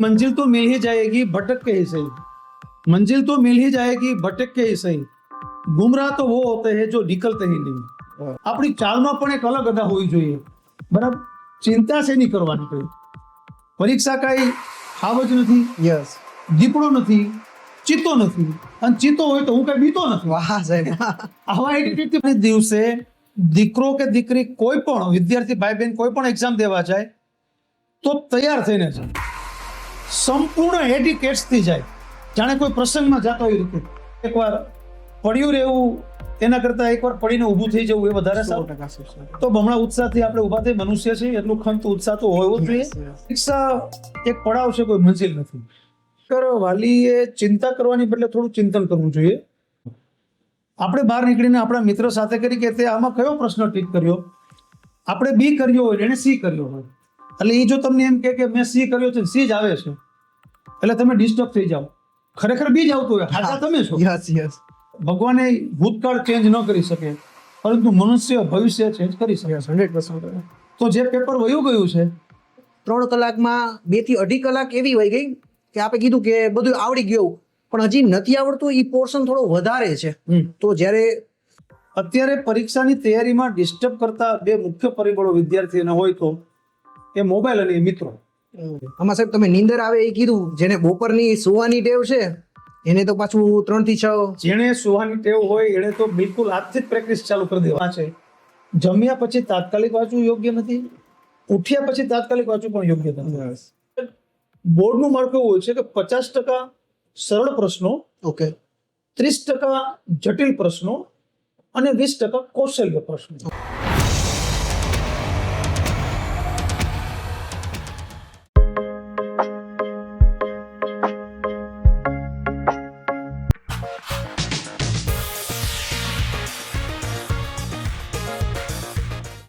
मंजिल तो मिल ही जाएगी भटक के ही सही, मंजिल तो मिल ही जाएगी भटक के ही सही, गुमराह तो वो होते हैं जो निकलते ही नहीं. આપણી ચાલમાં પણ એક અલગ અદા હોવી જોઈએ. બરાબર, ચિંતા શેની કરવાની કઈ? પરીક્ષા કઈ હાવ જ નથી, યસ, દીપડો નથી, ચિત્તો નથી, અને ચિત્તો હોય તો હું કઈ બીતો નથી. વાહ સાહેબ. આવા એટીટ્યુડથી દિવસે દીકરો કે દીકરી કોઈ પણ વિદ્યાર્થી ભાઈ બહેન કોઈ પણ એક્ઝામ દેવા જાય તો તૈયાર થઈને જાય, સંપૂર્ણ એડિકેટ્સથી જાય, જાણે કોઈ પ્રસંગમાં જતો હોય રીતે. એકવાર પડ્યું રહેવું એના કરતા એકવાર પડીને ઊભું થઈ જવું એ વધારે સારું. તો બમણા ઉત્સાહથી આપણે ઊભા થઈ, મનુષ્ય છે એટલું ખંત ઉત્સાહ તો હોવો જોઈએ. શિક્ષા એક પડાવ છે, કોઈ મંજિલ નથી. વાલીએ ચિંતા કરવાની બદલે થોડું ચિંતન કરવું જોઈએ. આપણે બહાર નીકળીને આપણા મિત્ર સાથે કરી કે તે આમાં કયો પ્રશ્ન ઠીક કર્યો, આપણે બી કર્યો હોય એને સી કર્યો હોય, એટલે એ જો તમને એમ કે મેં સી કર્યો છે સી જ આવે છે એટલે તમે ડિસ્ટર્બ થઈ જાઓ. ખરેખર બી જ આવતું હોય, હાચા તમે છો. Yes yes. ભગવાને ભૂતકાળ ચેન્જ ન કરી શકે, પરંતુ મનુષ્ય ભવિષ્ય ચેન્જ કરી શકે. 100%. તો જે પેપર વયું ગયું છે 3 કલાકમાં 2 થી 2.5 કલાક એવી વહી ગઈ કે આપણે કીધું કે બધું આવડી ગયું, પણ હજી નથી આવડતું. એ પોર્શન થોડો વધારે છે. તો જ્યારે અત્યારે પરીક્ષાની તૈયારીમાં ડિસ્ટર્બ કરતા બે મુખ્ય પરિબળો વિદ્યાર્થીઓને હોય તો એ મોબાઈલ અને એ મિત્રો. આમાં સાહેબ તમે નીંદર આવે એ કીધું, જેને બપોરની સુવાની ટેવ છે એને તો પાછું 3 થી 6. જેણે સુવાની ટેવ હોય એને તો બિલકુલ આજથી જ પ્રેક્ટિસ ચાલુ કરી દેવા છે. જમ્યા પછી તાત્કાલિક વાંચવું યોગ્ય નથી, ઉઠ્યા પછી તાત્કાલિક વાંચવું પણ યોગ્ય નથી. બોર્ડનું માળખું એવું હોય છે કે 50% સરળ પ્રશ્નો, ઓકે, 30% જટિલ પ્રશ્નો અને 20% કૌશલ્ય પ્રશ્નો.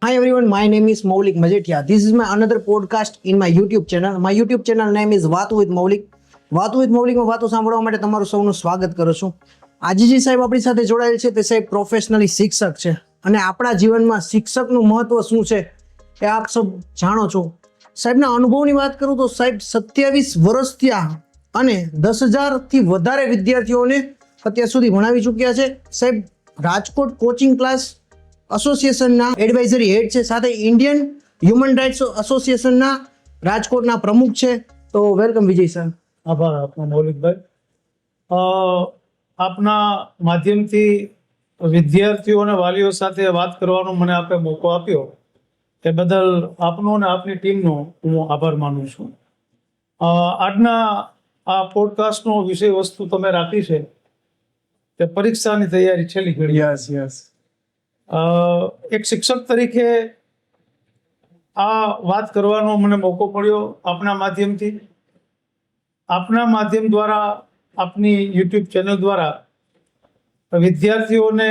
Hi everyone, my name is Maulik Majetia. This is my another podcast in my YouTube channel. My YouTube channel name is વાતો with Maulik. વાતો with Maulik માં વાતો સાંભળવા માટે તમારું સૌનું સ્વાગત કરું છું. આજે જે સાહેબ આપણી સાથે જોડાયેલ છે તે સાહેબ પ્રોફેશનલી શિક્ષક છે, અને આપણા જીવનમાં શિક્ષકનું મહત્વ શું છે એ આપ સૌ જાણો છો. સાહેબના અનુભવની વાત કરું તો સાહેબ 27 વર્ષ થયા અને 10,000 થી વધારે વિદ્યાર્થીઓને અત્યાર સુધી ભણાવી ચૂક્યા છે. સાહેબ રાજકોટ કોચિંગ ક્લાસ એસોસિએશનના એડવાઇઝરી હેડ છે, સાથે ઇન્ડિયન હ્યુમન રાઇટ્સ એસોસિએશનના રાજકોટના પ્રમુખ છે. તો વેલકમ વિજય સર. આભાર આપનો મૌલિકભાઈ. આપના માધ્યમથી વિદ્યાર્થીઓ અને વાલીઓ સાથે વાત કરવાનો મને આપે મોકો આપ્યો તે બદલ આપનો અને આપની ટીમનો હું આભાર માનું છું. આજના આ પોડકાસ્ટનો વિષય વસ્તુ તમે રાખી છે તે પરીક્ષાની તૈયારી છેલ્લી ઘડી. Yes yes. એક શિક્ષક તરીકે આ વાત કરવાનો મને મોકો મળ્યો આપના માધ્યમથી. આપના માધ્યમ દ્વારા, આપની યુટ્યુબ ચેનલ દ્વારા વિદ્યાર્થીઓને,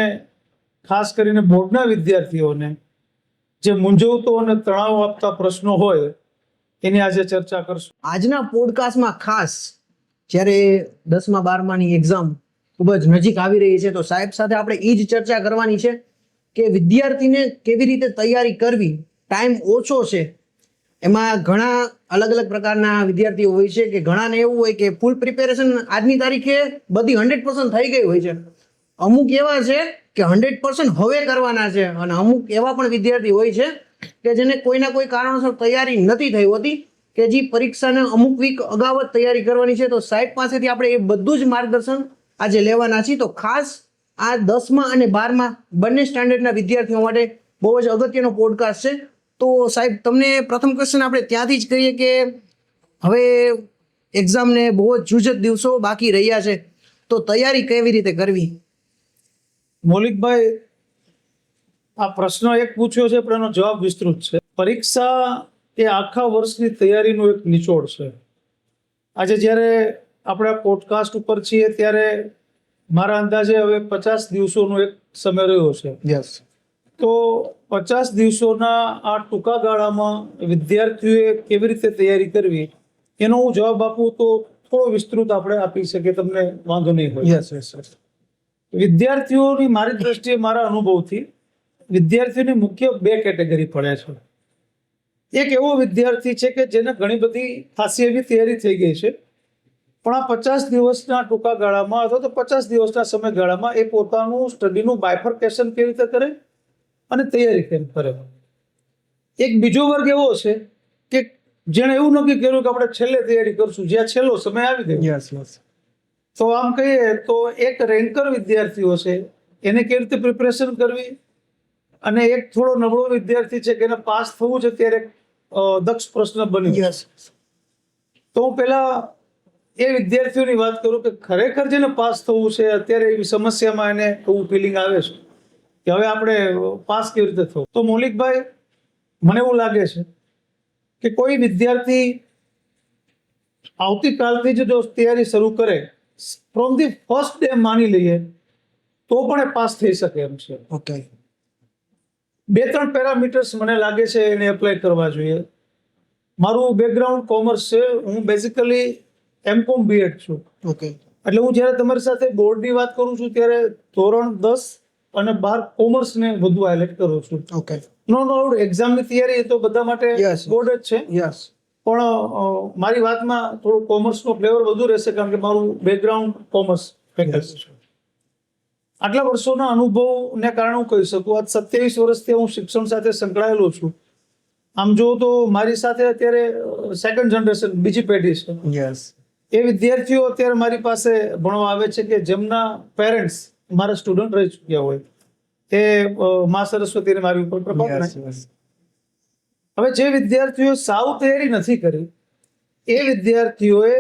ખાસ કરીને બોર્ડના વિદ્યાર્થીઓને જે મૂંઝવતો અને તણાવ આપતા પ્રશ્નો હોય એની આજે ચર્ચા કરશું. આજના પોડકાસ્ટમાં ખાસ જ્યારે 10મા 12માની એક્ઝામ ખૂબ જ નજીક આવી રહી છે, તો સાહેબ સાથે આપણે એ જ ચર્ચા કરવાની છે કે વિદ્યાર્થીને કેવી રીતે તૈયારી કરવી. ટાઈમ ઓછો છે, એમાં ઘણા અલગ અલગ પ્રકારના વિદ્યાર્થીઓ હોય છે કે ઘણાને એવું હોય કે ફૂલ પ્રિપેરેશન આજની તારીખે બધી 100% થઈ ગઈ હોય છે. અમુક એવા છે કે 100% હવે કરવાના છે, અને અમુક એવા પણ વિદ્યાર્થી હોય છે કે જેને કોઈના કોઈ કારણોસર તૈયારી નથી થઈ હોતી, કે જે પરીક્ષાને અમુક વીક અગાઉ જ તૈયારી કરવાની છે. તો સાહેબ પાસેથી આપણે એ બધું જ માર્ગદર્શન આજે લેવાના છીએ. તો ખાસ આ 10મા અને 12મા બંને સ્ટાન્ડર્ડના વિદ્યાર્થીઓ માટે બહુ જ અગત્યનો પોડકાસ્ટ છે. તો સાહેબ તમને પ્રથમ ક્વેશ્ચન આપણે ત્યાંથી જ કરીએ કે હવે એક્ઝામને બહુ જ જુજત દિવસો બાકી રહ્યા છે, તો તૈયારી કેવી રીતે કરવી? મૌલિકભાઈ, આ પ્રશ્ન એક પૂછ્યો છે પણ એનો જવાબ વિસ્તૃત છે. પરીક્ષા એ આખા વર્ષની તૈયારીનો એક નિચોડ છે. આજે જ્યારે આપણે પોડકાસ્ટ ઉપર છીએ ત્યારે મારા અંદાજે હવે 50 દિવસોનો એક સમય રહ્યો છે. યસ. તો 50 દિવસોના આ ટૂંકા ગાળામાં વિદ્યાર્થીઓએ કેવી રીતે તૈયારી કરવી એનો હું જવાબ આપું તો થોડો વિસ્તૃત આપણે આપી શકીએ, તમને વાંધો નહીં હોય. Yes yes. વિદ્યાર્થીઓની મારી દ્રષ્ટિએ, મારા અનુભવથી વિદ્યાર્થીઓની મુખ્ય 2 કેટેગરી પડે છે. એક એવો વિદ્યાર્થી છે કે જેને ઘણી બધી ખાસી એવી તૈયારી થઈ ગઈ છે, પણ આ 50 દિવસના ટૂંકા ગાળામાં અથવા તો 50 દિવસના સમયગાળામાં એ પોતાનું સ્ટડીનું બાયફર્કેશન કેવી રીતે કરે અને તૈયારી કેમ કરે. એક બીજો વર્ગ એવો છે કે જેણે એવું નક્કી કર્યું કે આપણે છેલ્લે તૈયારી કરશું, જ્યાં છેલ્લો સમય આવી ગયો. Yes yes. તો આમ કહીએ તો એક રેન્કર વિદ્યાર્થીઓ છે એને કેવી રીતે પ્રિપરેશન કરવી, અને એક થોડો નબળો વિદ્યાર્થી છે કે એને પાસ થવું છે ત્યારે દક્ષ પ્રશ્ન બન્યો. યસ. તો હું પહેલા એ વિદ્યાર્થીઓની વાત કરું કે ખરેખર જેને પાસ થવું છે અત્યારે એવી સમસ્યામાં એને એવું ફિલિંગ આવે છે કે હવે આપણે પાસ કેવી રીતે થવું. તો મૌલિકભાઈ, મને એવું લાગે છે કે કોઈ વિદ્યાર્થી આવતીકાલથી જ જો તૈયારી શરૂ કરે, ફ્રોમ ધી ફર્સ્ટ ડે માની લઈએ તો પણ એ પાસ થઈ શકે એમ છે. ઓકે. 2-3 પેરામીટર્સ મને લાગે છે એને એપ્લાય કરવા જોઈએ. મારું બેકગ્રાઉન્ડ કોમર્સ છે, હું બેઝિકલી એમકોમ બીએડ છું. ઓકે. એટલે હું જ્યારે તમારી સાથે બોર્ડની વાત કરું છું ત્યારે ધોરણ 10 અને 12 કોમર્સને વધુ હાઇલાઇટ કરું છું. ઓકે. નો ડાઉટ એક્ઝામની તૈયારી તો બધા માટે Yes. બોર્ડ જ છે, યસ. પણ મારી વાતમાં થોડું કોમર્સનો ફ્લેવર વધુ રહેશે કારણ કે મારું બેકગ્રાઉન્ડ કોમર્સ ફેકલ્ટી છે. આટલા વર્ષોના અનુભવને કારણે હું કહી શકું, આજ 27 વર્ષથી હું શિક્ષણ સાથે સંકળાયેલો છું. આમ જો તો મારી સાથે અત્યારે સેકન્ડ જનરેશન, બીજી પેઢી છે. યસ. એ વિદ્યાર્થીઓ અત્યારે મારી પાસે ભણવા આવે છે કે જેમના પેરેન્ટ્સ મારા સ્ટુડન્ટ રહી ચૂક્યા હોય. એ મા સરસ્વતીને મારી ઉપર કૃપા કરે. Yes yes. હવે જે વિદ્યાર્થીઓ સાવ તૈયારી નથી કરી એ વિદ્યાર્થીઓએ,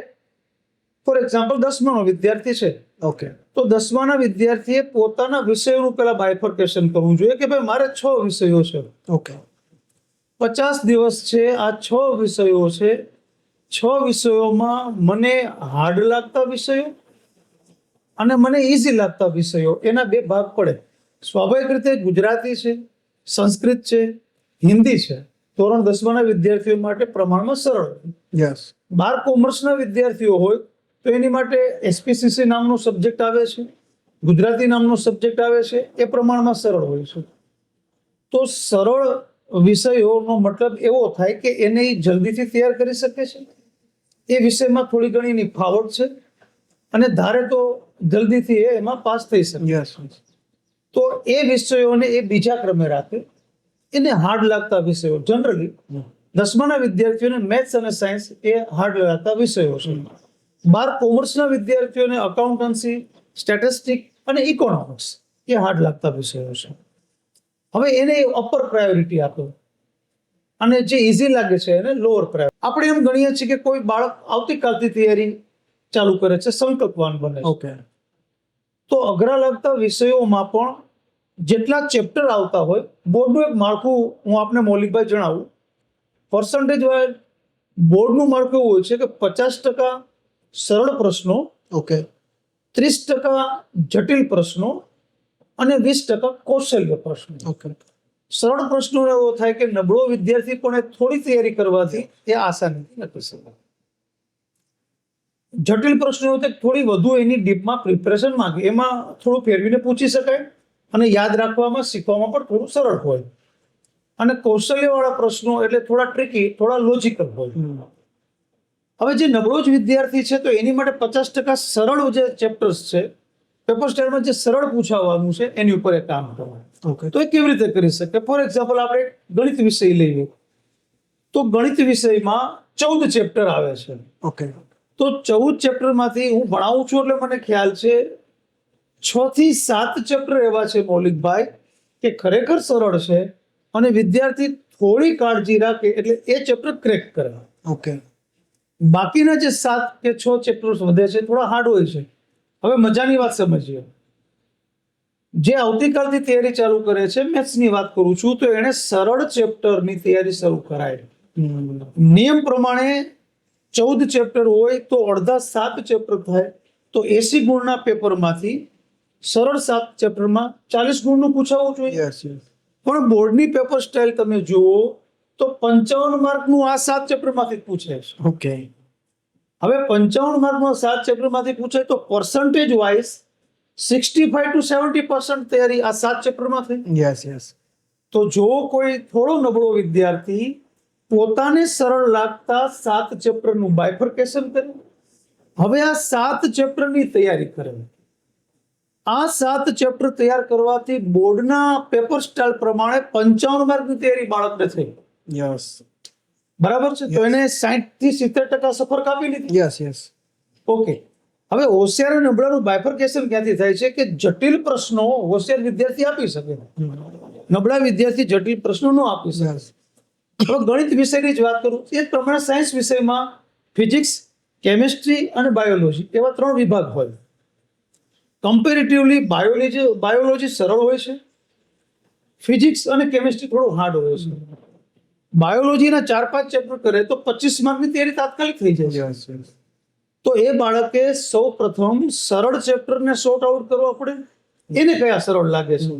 ફોર એક્ઝામ્પલ 10માનો વિદ્યાર્થી છે, ઓકે. તો 10માના વિદ્યાર્થીએ પોતાના વિષયોનું પહેલા બાયફર્કેશન કરવું જોઈએ કે ભાઈ મારે 6 વિષયો છે, ઓકે. 50 દિવસ છે, આ 6 વિષયો છે. 6 વિષયોમાં મને હાર્ડ લાગતા વિષયો અને મને ઇઝી લાગતા વિષયો, એના 2 ભાગ પડે. સ્વાભાવિક રીતે ગુજરાતી છે, સંસ્કૃત છે, હિન્દી છે. ધોરણ 10માના વિદ્યાર્થીઓ માટે પ્રમાણમાં સરળ. યસ. 12 કોમર્સના વિદ્યાર્થીઓ હોય તો એની માટે એસપીસીસી નામનો સબ્જેક્ટ આવે છે, ગુજરાતી નામનો સબ્જેક્ટ આવે છે, એ પ્રમાણમાં સરળ હોય છે. તો સરળ વિષયોનો મતલબ એવો થાય કે એને ઈ જલ્દીથી તૈયાર કરી શકે છે, એ વિષયમાં થોડી ઘણી એની ફાવટ છે અને ધારે તો જલ્દીથી એ એમાં પાસ થઈ શકે. યસ. તો એ વિષયોને એ બીજા ક્રમે રાખે. એને હાર્ડ લાગતા વિષયો, જનરલી 10માના વિદ્યાર્થીઓને મેથ્સ અને સાયન્સ એ હાર્ડ લાગતા વિષયો છે. 12 કોમર્સના વિદ્યાર્થીઓને અકાઉન્ટન્સી, સ્ટેટિસ્ટિક અને ઇકોનોમિક્સ એ હાર્ડ લાગતા વિષયો છે. હવે એને અપર પ્રાયોરિટી આપો અને જે ઇઝી લાગે છે એને લોઅર પ્રાયોરિટી. આપણે એમ ગણીએ છીએ કે કોઈ બાળક આવતીકાલથી તૈયારી ચાલુ કરે છે, સંકલ્પવાન બને છે. ઓકે. તો અઘરા લાગતા વિષયોમાં પણ જેટલા ચેપ્ટર આવતા હોય, બોર્ડનું એક માળખું હું આપને મૌલિકભાઈ જણાવું. પર્સન્ટેજ વાઇઝ બોર્ડનું માળખું એવું હોય છે કે 50% સરળ પ્રશ્નો, ઓકે. 30% જટિલ પ્રશ્નો અને 20% કૌશલ્ય પ્રશ્નો. ઓકે. સરળ પ્રશ્નો એવો થાય કે નબળો વિદ્યાર્થી પણ એ થોડી તૈયારી કરવાથી એ આસાનીથી લખી શકે. જટિલ પ્રશ્નો થોડી વધુ એની ડીપમાં પ્રિપરેશન માંગે, એમાં થોડું ફેરવીને પૂછી શકાય અને યાદ રાખવામાં, શીખવામાં પણ થોડું સરળ હોય. અને કૌશલ્યવાળા પ્રશ્નો એટલે થોડા ટ્રિકી, થોડા લોજિકલ હોય. હવે જે નબળો જ વિદ્યાર્થી છે તો એની માટે 50% સરળ જે ચેપ્ટર્સ છે, પેપર સ્ટાઇલમાં જે સરળ પૂછાવાનું છે એની ઉપર એ કામ કરવાનું. ઓકે. તો એ કેવી રીતે કરી શકે? ફોર એક્ઝામ્પલ આપણે ગણિત વિષય લઈએ તો ગણિત વિષયમાં 14 ચેપ્ટર આવે છે. ઓકે. તો 14 ચેપ્ટરમાંથી હું ભણાવું છું એટલે મને ખ્યાલ છે 6 થી 7 ચેપ્ટર એવા છે મૌલિકભાઈ કે ખરેખર સરળ છે અને વિદ્યાર્થી થોડી કાળજી રાખે એટલે એ ચેપ્ટર ક્રેક કરે. ઓકે. બાકીના જે 7 કે 6 ચેપ્ટર્સ વધે છે થોડા હાર્ડ હોય છે. હવે મજાની વાત સમજીએ. જે આવતીકાલથી તૈયારી ચાલુ કરે છે, મેથ્સની વાત કરું છું, તો એને સરળ ચેપ્ટરની તૈયારી શરૂ કરાય. નિયમ પ્રમાણે 14 ચેપ્ટર હોય તો અડધા 7 ચેપ્ટર થાય તો 80 ગુણના પેપરમાંથી સરળ 7 ચેપ્ટરમાં 40 ગુણનું પૂછાવું જોઈએ. Yes yes. પણ બોર્ડની પેપર સ્ટાઇલ તમે જુઓ તો 55 માર્કનું આ 7 ચેપ્ટરમાંથી પૂછે છે. ઓકે. હવે 55 માર્કનું 7 ચેપ્ટરમાંથી પૂછે તો પર્સન્ટેજ વાઇઝ 65 to 70% તૈયારી આ 7 ચેપ્ટરમાં થઈ. Yes yes. તો જો કોઈ થોડો નબળો વિદ્યાર્થી પોતાને સરળ લાગતા 7 ચેપ્ટરનું બાયફર્કેશન કરે. હવે આ 7 ચેપ્ટરની તૈયારી કરે. આ 7 ચેપ્ટર તૈયાર કરવાથી બોર્ડના પેપર સ્ટાઇલ પ્રમાણે 55 માર્કની તૈયારી બાળકને થઈ. યસ બરાબર છે? તો એને 60 થી 70% સફર કાપી લીધી. Yes okay. હવે હોશિયાર અને નબળાનું બાયફર્કેશન ક્યાંથી થાય છે કે જટિલ પ્રશ્નો હોશિયાર વિદ્યાર્થી આપી શકે, નબળા વિદ્યાર્થી જટિલ પ્રશ્નો ન આપી શકે. હવે ગણિત વિષયની જ વાત કરું, એ જ પ્રમાણે સાયન્સ વિષયમાં ફિઝિક્સ, કેમિસ્ટ્રી અને બાયોલોજી એવા 3 વિભાગ હોય. કમ્પેરેટિવલી બાયોલોજી સરળ હોય છે, ફિઝિક્સ અને કેમિસ્ટ્રી થોડું હાર્ડ હોય છે. બાયોલોજીના 4-5 ચેપ્ટર કરે તો 25 માર્કની તૈયારી તાત્કાલિક થઈ જાય છે. તો એ બાળકે સૌ પ્રથમ સરળ ચેપ્ટરને સોર્ટ આઉટ કરવા પડે. એને કયા સરળ લાગે છે,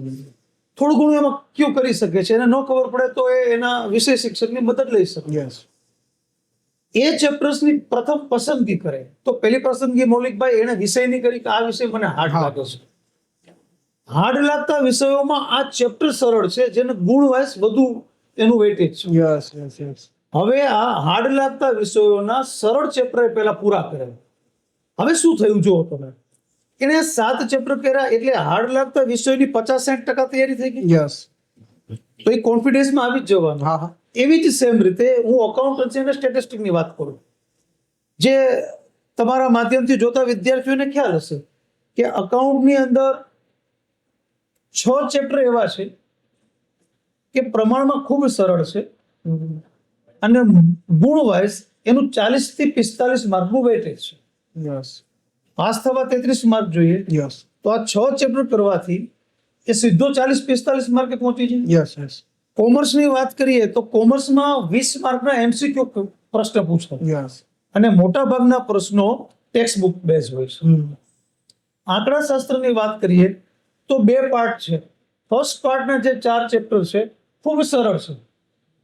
થોડું ઘણું એમાં કયું કરી શકે છે, એને ન ખબર પડે તો એ એના વિષય શિક્ષકની મદદ લઈ શકે. એ ચેપ્ટર્સની પ્રથમ પસંદગી કરે. તો પહેલી પસંદગી મૌલિકભાઈ એને વિષયની કરી કે આ વિષય મને હાર્ડ લાગે છે. હાર્ડ લાગતા વિષયોમાં આ ચેપ્ટર સરળ છે, જેને ગુણ વાઇઝ વધુ એનું વેઇટેજ છે. હવે આ હાર્ડ લાગતા વિષયોના સરળ ચેપ્ટર પહેલા પૂરા કરે. હવે શું થયું જુઓ તમે, એને 7 ચેપ્ટર કર્યા એટલે હાર્ડ લાગતા વિષયોની 50-60% તૈયારી થઈ ગઈ. તો એ કોન્ફિડન્સમાં આવી જ જવાનું. એવી જ સેમ રીતે હું અકાઉન્ટન્સી અને સ્ટેટિસ્ટિક્સની વાત કરું, જે તમારા માધ્યમથી જોતા વિદ્યાર્થીઓને ખ્યાલ હશે કે અકાઉન્ટની અંદર 6 ચેપ્ટર એવા છે કે પ્રમાણમાં ખૂબ સરળ છે અને ગુણ વાઇઝ એનું 40 થી 45 માર્કનું વેઇટેજ છે. પાસ થવા 33 માર્ક જોઈએ, તો આ 6 ચેપ્ટર કરવાથી એ સીધો 40-45 માર્કે પહોંચી જાય. કોમર્સની વાત કરીએ તો કોમર્સમાં 20 માર્કના MCQ પ્રશ્ન પૂછાય અને મોટા ભાગના પ્રશ્નો ટેક્સ્ટ બુક બેઝ હોય છે. આંકડા શાસ્ત્રની વાત કરીએ તો 2 પાર્ટ છે. ફર્સ્ટ પાર્ટના જે 4 ચેપ્ટર છે ખૂબ સરળ છે.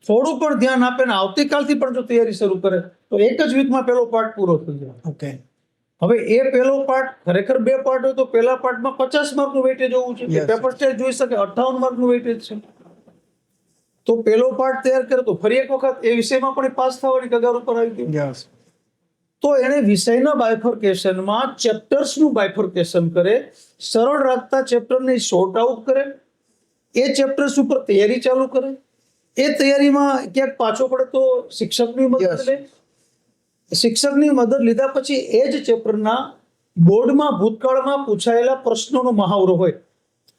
થોડું પણ ધ્યાન આપે ને આવતીકાલથી પણ જો તૈયારી શરૂ કરે તો એક જ વીકમાં પહેલો પાર્ટ પૂરો થઈ જાય. હવે એ પહેલો પાર્ટ ખરેખર 2 પાર્ટ હોય તો પહેલા પાર્ટમાં 50 માર્કનું વેઇટેજ હોવું છે. પેપર સ્ટાઇલ જોઈ શકે 58 માર્કનું વેઇટેજ છે. તો પહેલો પાર્ટ તૈયાર કરે તો ફરી એક વખત એ વિષયમાં પણ પાસ થવાની કગાર ઉપર આવી ગયો. તો એને વિષયના બાયફર્કેશનમાં ચેપ્ટર્સનું બાયફર્કેશન કરે, સરળ રાખતા ચેપ્ટરને શોર્ટ આઉટ કરે, એ ચેપ્ટર્સ ઉપર તૈયારી ચાલુ કરે. એ તૈયારીમાં ક્યાંક પાછો પડે તો શિક્ષકની મદદ લે. શિક્ષકની મદદ લીધા પછી એ જ ચેપ્ટરના બોર્ડમાં ભૂતકાળમાં પૂછાયેલા પ્રશ્નોનો મહાવરો હોય.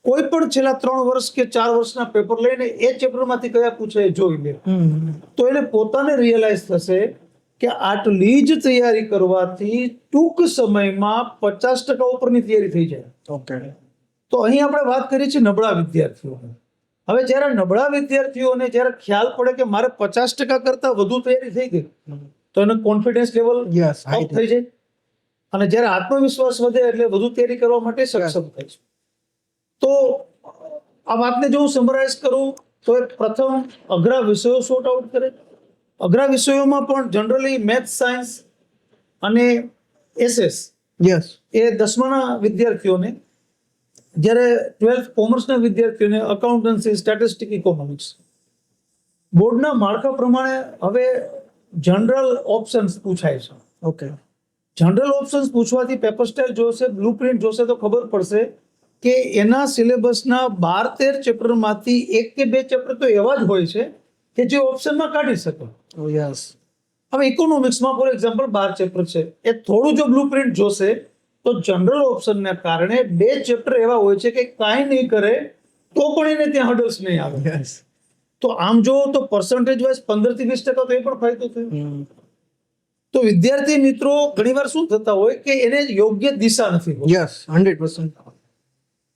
કોઈ પણ છેલ્લા 3 વર્ષ કે 4 વર્ષના પેપર લઈને એ ચેપ્ટરમાંથી કયા પૂછાય જોઈ લે. તો એને પોતાને રિયલાઇઝ થશે કે આટલી જ તૈયારી કરવાથી ટૂંક સમયમાં 50% ઉપરની તૈયારી થઈ જાય. તો અહીં આપણે વાત કરીએ છીએ નબળા વિદ્યાર્થીઓને. હવે જ્યારે નબળા વિદ્યાર્થીઓને જ્યારે ખ્યાલ પડે કે મારે 50% કરતા વધુ તૈયારી થઈ ગઈ તો એનો કોન્ફિડન્સ લેવલ અપ થઈ જાય અને જ્યારે આત્મવિશ્વાસ વધે એટલે વધુ તૈયારી કરવા માટે સક્ષમ થાય છે. તો આ વાતને જો હું સમરાઇઝ કરું તો એક પ્રથમ અઘરા વિષયો સોર્ટ આઉટ કરે. અઘરા વિષયોમાં પણ જનરલી મેથ્સ, સાયન્સ અને SS એ 10માના વિદ્યાર્થીઓને, જ્યારે 12th કોમર્સના વિદ્યાર્થીઓને અકાઉન્ટન્સી, સ્ટેટિસ્ટિક્સ, ઇકોનોમિક્સ. બોર્ડના માળખા પ્રમાણે હવે જનરલ ઓપ્શન્સ પૂછાય છે. જનરલ ઓપ્શન્સ પૂછવાથી પેપર સ્ટાઇલ જોશે, બ્લુપ્રિન્ટ જોશે તો ખબર પડશે કે એના સિલેબસના 12-13 ચેપ્ટરમાંથી 1 કે 2 ચેપ્ટર તો એવા જ હોય છે કે જે ઓપ્શનમાં કાઢી શકે. હવે ઇકોનોમિક્સમાં ફોર એક્ઝામ્પલ 12 ચેપ્ટર છે, એ થોડું જો બ્લુપ્રિન્ટ જોશે તો જનરલ ઓપ્શનને કારણે 2 ચેપ્ટર એવા હોય છે કે કાંઈ નહીં કરે તો પણ એને ત્યાં હર્ડલ્સ નહીં આવે. તો આમ જો તો પર્સન્ટેજ વાઇઝ 15 થી 20% તો એ પણ ફાયદો થયો. તો વિદ્યાર્થી મિત્રો ઘણીવાર શું થતા હોય કે એને યોગ્ય દિશા નથી હોતી. 100%.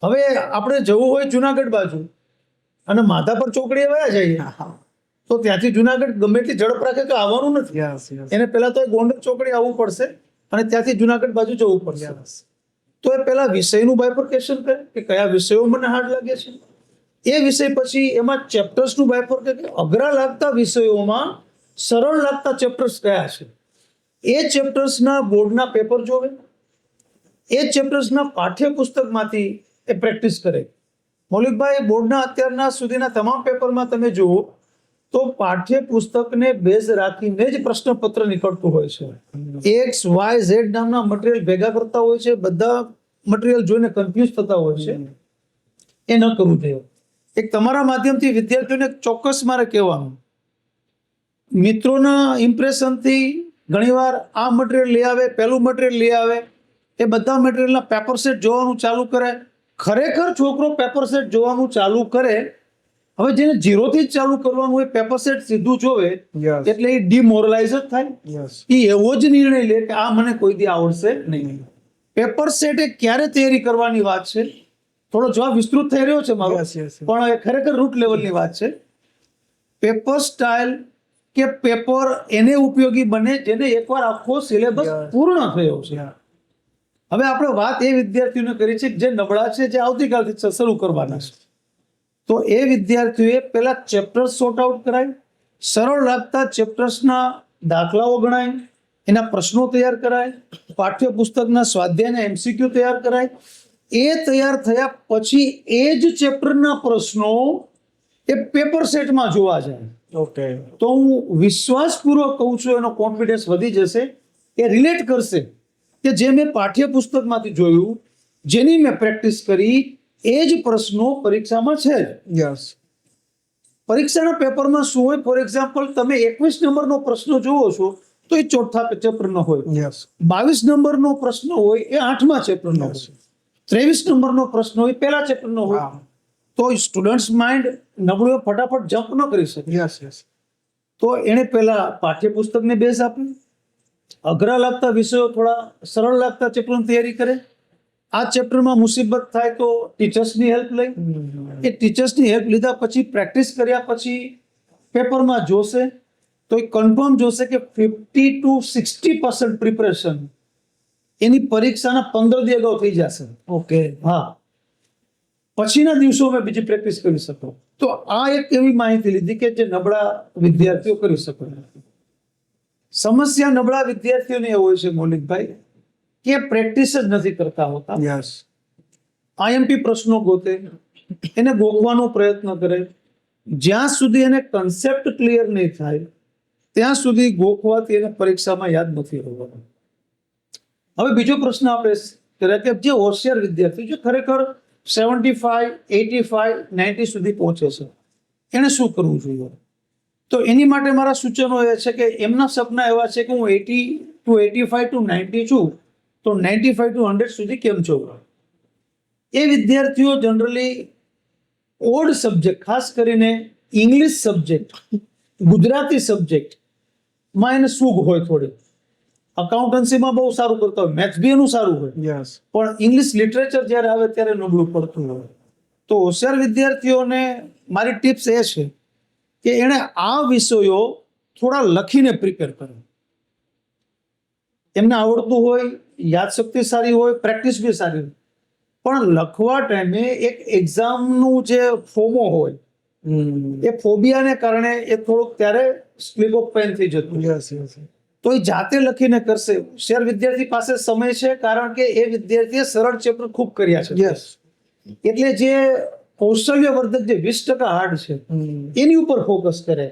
હવે આપણે જવું હોય જુનાગઢ બાજુ અને માધાપર ચોકડીએ વયા જઈએ તો ત્યાંથી જુનાગઢ ગમે એટલી ઝડપ રાખે તો આવવાનું નથી. એને પહેલા તો ગોંડલ ચોકડી આવવું પડશે અને ત્યાંથી જુનાગઢ બાજુ જવું પડશે. તો એ પહેલા વિષયનું બાયફર્કેશન કરે કે કયા વિષયો મને હાર્ડ લાગે છે. એ વિષય પછી એમાં ચેપ્ટર્સનું બાયફર્કેશન, અઘરા લાગતા વિષયોમાં સરળ લાગતા ચેપ્ટર્સ કયા છે એ ચેપ્ટર્સના બોર્ડના પેપર જોવે. એ ચેપ્ટર્સના પાઠ્યપુસ્તકમાંથી એ પ્રેક્ટિસ કરે. મૌલિકભાઈ, બોર્ડના અત્યારના સુધીના તમામ પેપરમાં તમે જુઓ તો પાઠ્યપુસ્તકને બેઝ રાખીને જ પ્રશ્નપત્ર નીકળતું હોય છે. એક્સ વાય ઝેડ નામના મટીરિયલ ભેગા કરતા હોય છે, બધા મટીરિયલ જોઈને કન્ફ્યુઝ થતા હોય છે. એ ન કરવું જોઈએ. એક તમારા માધ્યમથી વિદ્યાર્થીઓને ચોક્કસ મારે કહેવાનું, મિત્રોના ઇમ્પ્રેશનથી ઘણીવાર આ મટીરિયલ લઈ આવે, પેલું મટીરિયલ લઈ આવે, એ બધા મટીરિયલના પેપર સેટ જોવાનું ચાલુ કરે. ખરેખર છોકરો પેપર સેટ જોવાનું ચાલુ કરે, હવે જેને ઝીરોથી જ ચાલુ કરવાનું હોય, પેપર સેટ સીધું જોવે એટલે એ ડિમોરલાઇઝ જ થાય. એ એવો જ નિર્ણય લે કે આ મને કોઈ દી આવડશે નહીં. પેપર સેટ એ ક્યારે તૈયારી કરવાની વાત છે, થોડો જવાબ વિસ્તૃત થઈ રહ્યો છે મારો, પણ એ ખરેખર રૂટ લેવલની વાત છે. પેપર સ્ટાઇલ કે પેપર એને ઉપયોગી બને જેને એકવાર આખો સિલેબસ પૂર્ણ થયો છે. હવે આપણે વાત એ વિદ્યાર્થીઓને કરી છે જે નબળા છે, જે આવતીકાલથી શરૂ કરવાના છે. તો એ વિદ્યાર્થીઓએ પહેલા ચેપ્ટર સોર્ટ આઉટ કરાય, સરળ લાગતા ચેપ્ટર્સના દાખલાઓ ગણાય, એના પ્રશ્નો તૈયાર કરાય, પાઠ્યપુસ્તકના સ્વાધ્યાયના એમસીક્યુ તૈયાર કરાય. એ તૈયાર થયા પછી એ જ ચેપ્ટરના પ્રશ્નો એ પેપર સેટમાં જોવા જાય. ઓકે, તો હું વિશ્વાસપૂર્વક કહું છું, એનો કોન્ફિડન્સ વધી જશે. એ રિલેટ કરશે કે જે મેં પાઠ્યપુસ્તકમાંથી જોયું, જેની મેં પ્રેક્ટિસ કરી, એ જ પ્રશ્નો પરીક્ષામાં છે. પરીક્ષાના પેપરમાં શું હોય, ફોર એક્ઝામ્પલ તમે 21 નંબરનો પ્રશ્ન જોવો છો તો એ ચોથા ચેપ્ટરનો હોય, 22 નંબરનો પ્રશ્ન હોય એ 8મા ચેપ્ટરનો હોય, 23 નંબરનો પ્રશ્ન હોય પહેલા ચેપ્ટરનો હોય. તો સ્ટુડન્ટ્સ માઇન્ડ નબળું ફટાફટ જમ્પ ન કરી શકે. તો એને પહેલા પાઠ્યપુસ્તકને બેઝ આપે, અઘરા લાગતા વિષયો થોડા સરળ લાગતા ચેપ્ટરની તૈયારી કરે. આ ચેપ્ટરમાં મુસીબત થાય તો ટીચર્સની હેલ્પ લઈ, એ ટીચર્સની હેલ્પ લીધા પછી પ્રેક્ટિસ કર્યા પછી પેપરમાં જોશે તો એ કન્ફર્મ જોશે કે 50 to 60% પ્રિપરેશન એની પરીક્ષાના 15 દી અગાઉ થઈ જશે. ઓકે, હા, પછીના દિવસોમાં બીજી પ્રેક્ટિસ કરી શકો. તો આ એક એવી માહિતી લીધી કે જે નબળા વિદ્યાર્થીઓ કરી શકે. સમસ્યા નબળા વિદ્યાર્થીઓને એ હોય છે મૌલિકભાઈ કે પ્રેક્ટિસ જ નથી કરતા હોતા. આઈએમપી પ્રશ્નો ગોતે, એને ગોખવાનો પ્રયત્ન કરે, જ્યાં સુધી એને કન્સેપ્ટ ક્લિયર નહીં થાય ત્યાં સુધી ગોખવાથી એને પરીક્ષામાં યાદ નથી રહેવાનું. હવે બીજો પ્રશ્ન આપણે કર્યા કે જે હોશિયાર વિદ્યાર્થી જે ખરેખર 75, 85, 90 સુધી પહોંચે છે, એને શું કરવું જોઈએ? તો એની માટે મારા સૂચનો એ છે કે એમના સપના એવા છે કે હું 80 to 85 to 90 છું, તો 95 to 100 સુધી કેમ જવું? એ વિદ્યાર્થીઓ જનરલી ઓડ સબ્જેક્ટ, ખાસ કરીને ઇંગ્લિશ સબ્જેક્ટ, ગુજરાતી સબ્જેક્ટમાં એને સૂગ હોય થોડી. અકાઉન્ટન્સીમાં બહુ સારું કરતા હોય, મેથ્સ બી એનું સારું હોય, પણ ઇંગ્લિશ લિટરેચર જ્યારે આવે ત્યારે નબળું પડતું હોય. તો હોશિયાર વિદ્યાર્થીઓને મારી ટિપ્સ એ છે કે એણે આ વિષયો થોડા લખીને પ્રિપેર કરે. એમને આવડતું હોય, યાદશક્તિ સારી હોય, પ્રેક્ટિસ બી સારી હોય, પણ લખવા ટાઈમે એક એક્ઝામનું જે ફોમો હોય, એ ફોબિયાને કારણે એ થોડુંક ત્યારે સ્લીપ ઓફ પેન થઈ જતું. તો એ જાતે લખીને કરશે. હોશિયાર વિદ્યાર્થી પાસે સમય છે કારણ કે એ વિદ્યાર્થીએ સરળ ચેપ્ટર ખૂબ કર્યા છે. એટલે જે કૌશલ્યવર્ધક જે 20% હાર્ડ છે એની ઉપર ફોકસ કરે